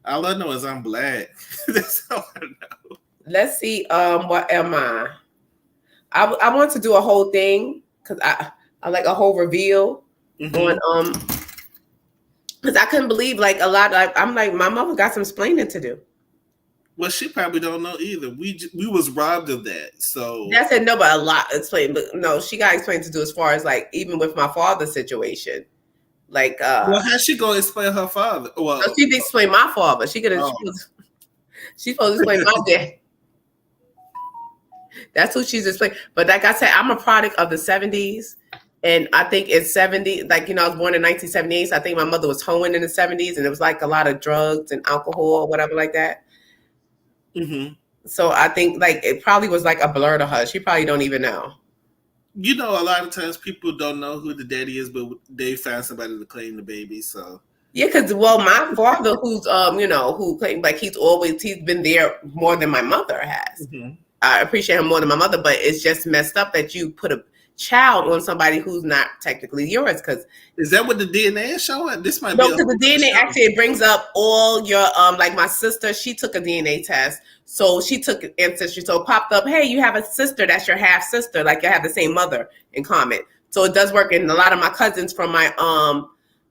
All I know is I'm black. That's all I know. Let's see. What am I? I want to do a whole thing because I like a whole reveal. On because I couldn't believe like a lot. I'm like, my mother got some explaining to do. Well, she probably don't know either. We was robbed of that. So that's it. No, but a lot explained. But no, she got explained to do as far as like even with my father's situation. Like, well, how's she gonna explain her father? Well, no, she did explain my father. She's supposed to explain my dad. That's who she's explaining. But like I said, I'm a product of the 70s. And I think it's 70, like, I was born in 1978. So I think my mother was hoeing in the 70s, and it was like a lot of drugs and alcohol or whatever like that. Mm-hmm. So I think like it probably was like a blur to her. She probably don't even know. A lot of times people don't know who the daddy is, but they find somebody to claim the baby. So yeah, because my father, who's who claimed like he's been there more than my mother has. Mm-hmm. I appreciate him more than my mother, but it's just messed up that you put a child on somebody who's not technically yours. Because is that what the DNA is showing? This might no, because the DNA actually it brings up all your like my sister, she took a DNA test, so she took ancestry, so it popped up, hey, you have a sister that's your half sister, like you have the same mother in common. So it does work. And a lot of my cousins from my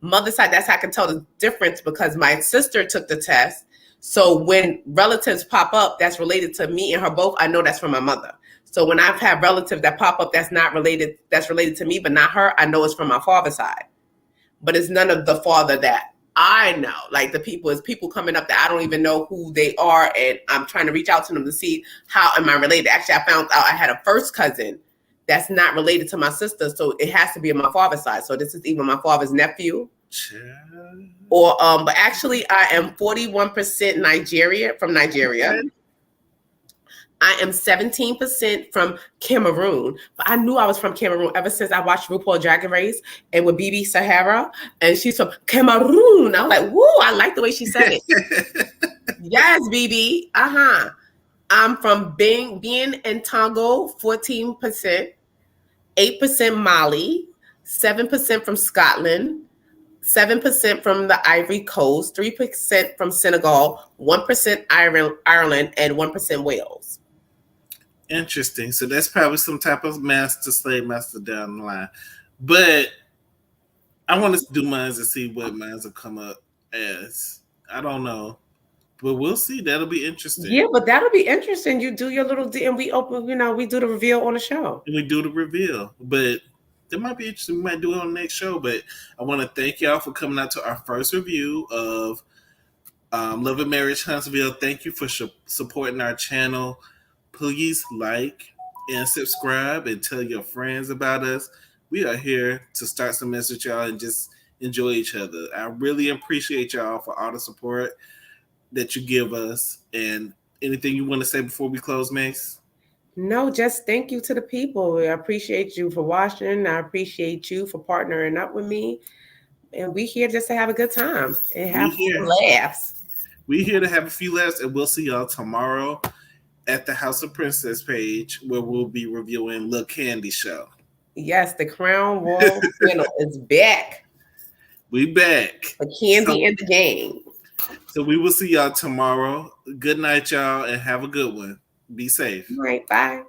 mother's side, that's how I can tell the difference, because my sister took the test. So when relatives pop up that's related to me and her both, I know that's from my mother. So when I've had relatives that pop up that's related to me, but not her, I know it's from my father's side. But it's none of the father that I know, like the people coming up that I don't even know who they are, and I'm trying to reach out to them to see how am I related. Actually, I found out I had a first cousin that's not related to my sister, so it has to be on my father's side. So this is either my father's nephew, or but actually I am 41% from Nigeria. Okay. I am 17% from Cameroon, but I knew I was from Cameroon ever since I watched RuPaul Drag Race and with BB Sahara, and she's from Cameroon. I was like, woo, I like the way she said it. Yes, BB. I'm from being in Togo, 14%, 8% Mali, 7% from Scotland, 7% from the Ivory Coast, 3% from Senegal, 1% Ireland, and 1% Wales. Interesting. So that's probably some type of slave master down the line. But I want to do mines and see what mines will come up as. I don't know. But we'll see. That'll be interesting. Yeah, but that'll be interesting. You do your little and we open, we do the reveal on the show. And we do the reveal. But that might be interesting. We might do it on the next show. But I want to thank y'all for coming out to our first review of Love and Marriage Huntsville. Thank you for supporting our channel. Please like and subscribe and tell your friends about us. We are here to start some mess with y'all and just enjoy each other. I really appreciate y'all for all the support that you give us. And anything you want to say before we close, Mace? No, just thank you to the people. I appreciate you for watching. I appreciate you for partnering up with me. And we here just to have a good time and have laughs. We here to have a few laughs, and we'll see y'all tomorrow at the House of Princess page, where we'll be reviewing Lil Candy Show. Yes, the Crown Royal channel is back. We back. For Candy and the gang. So we will see y'all tomorrow. Good night, y'all, and have a good one. Be safe. All right, bye.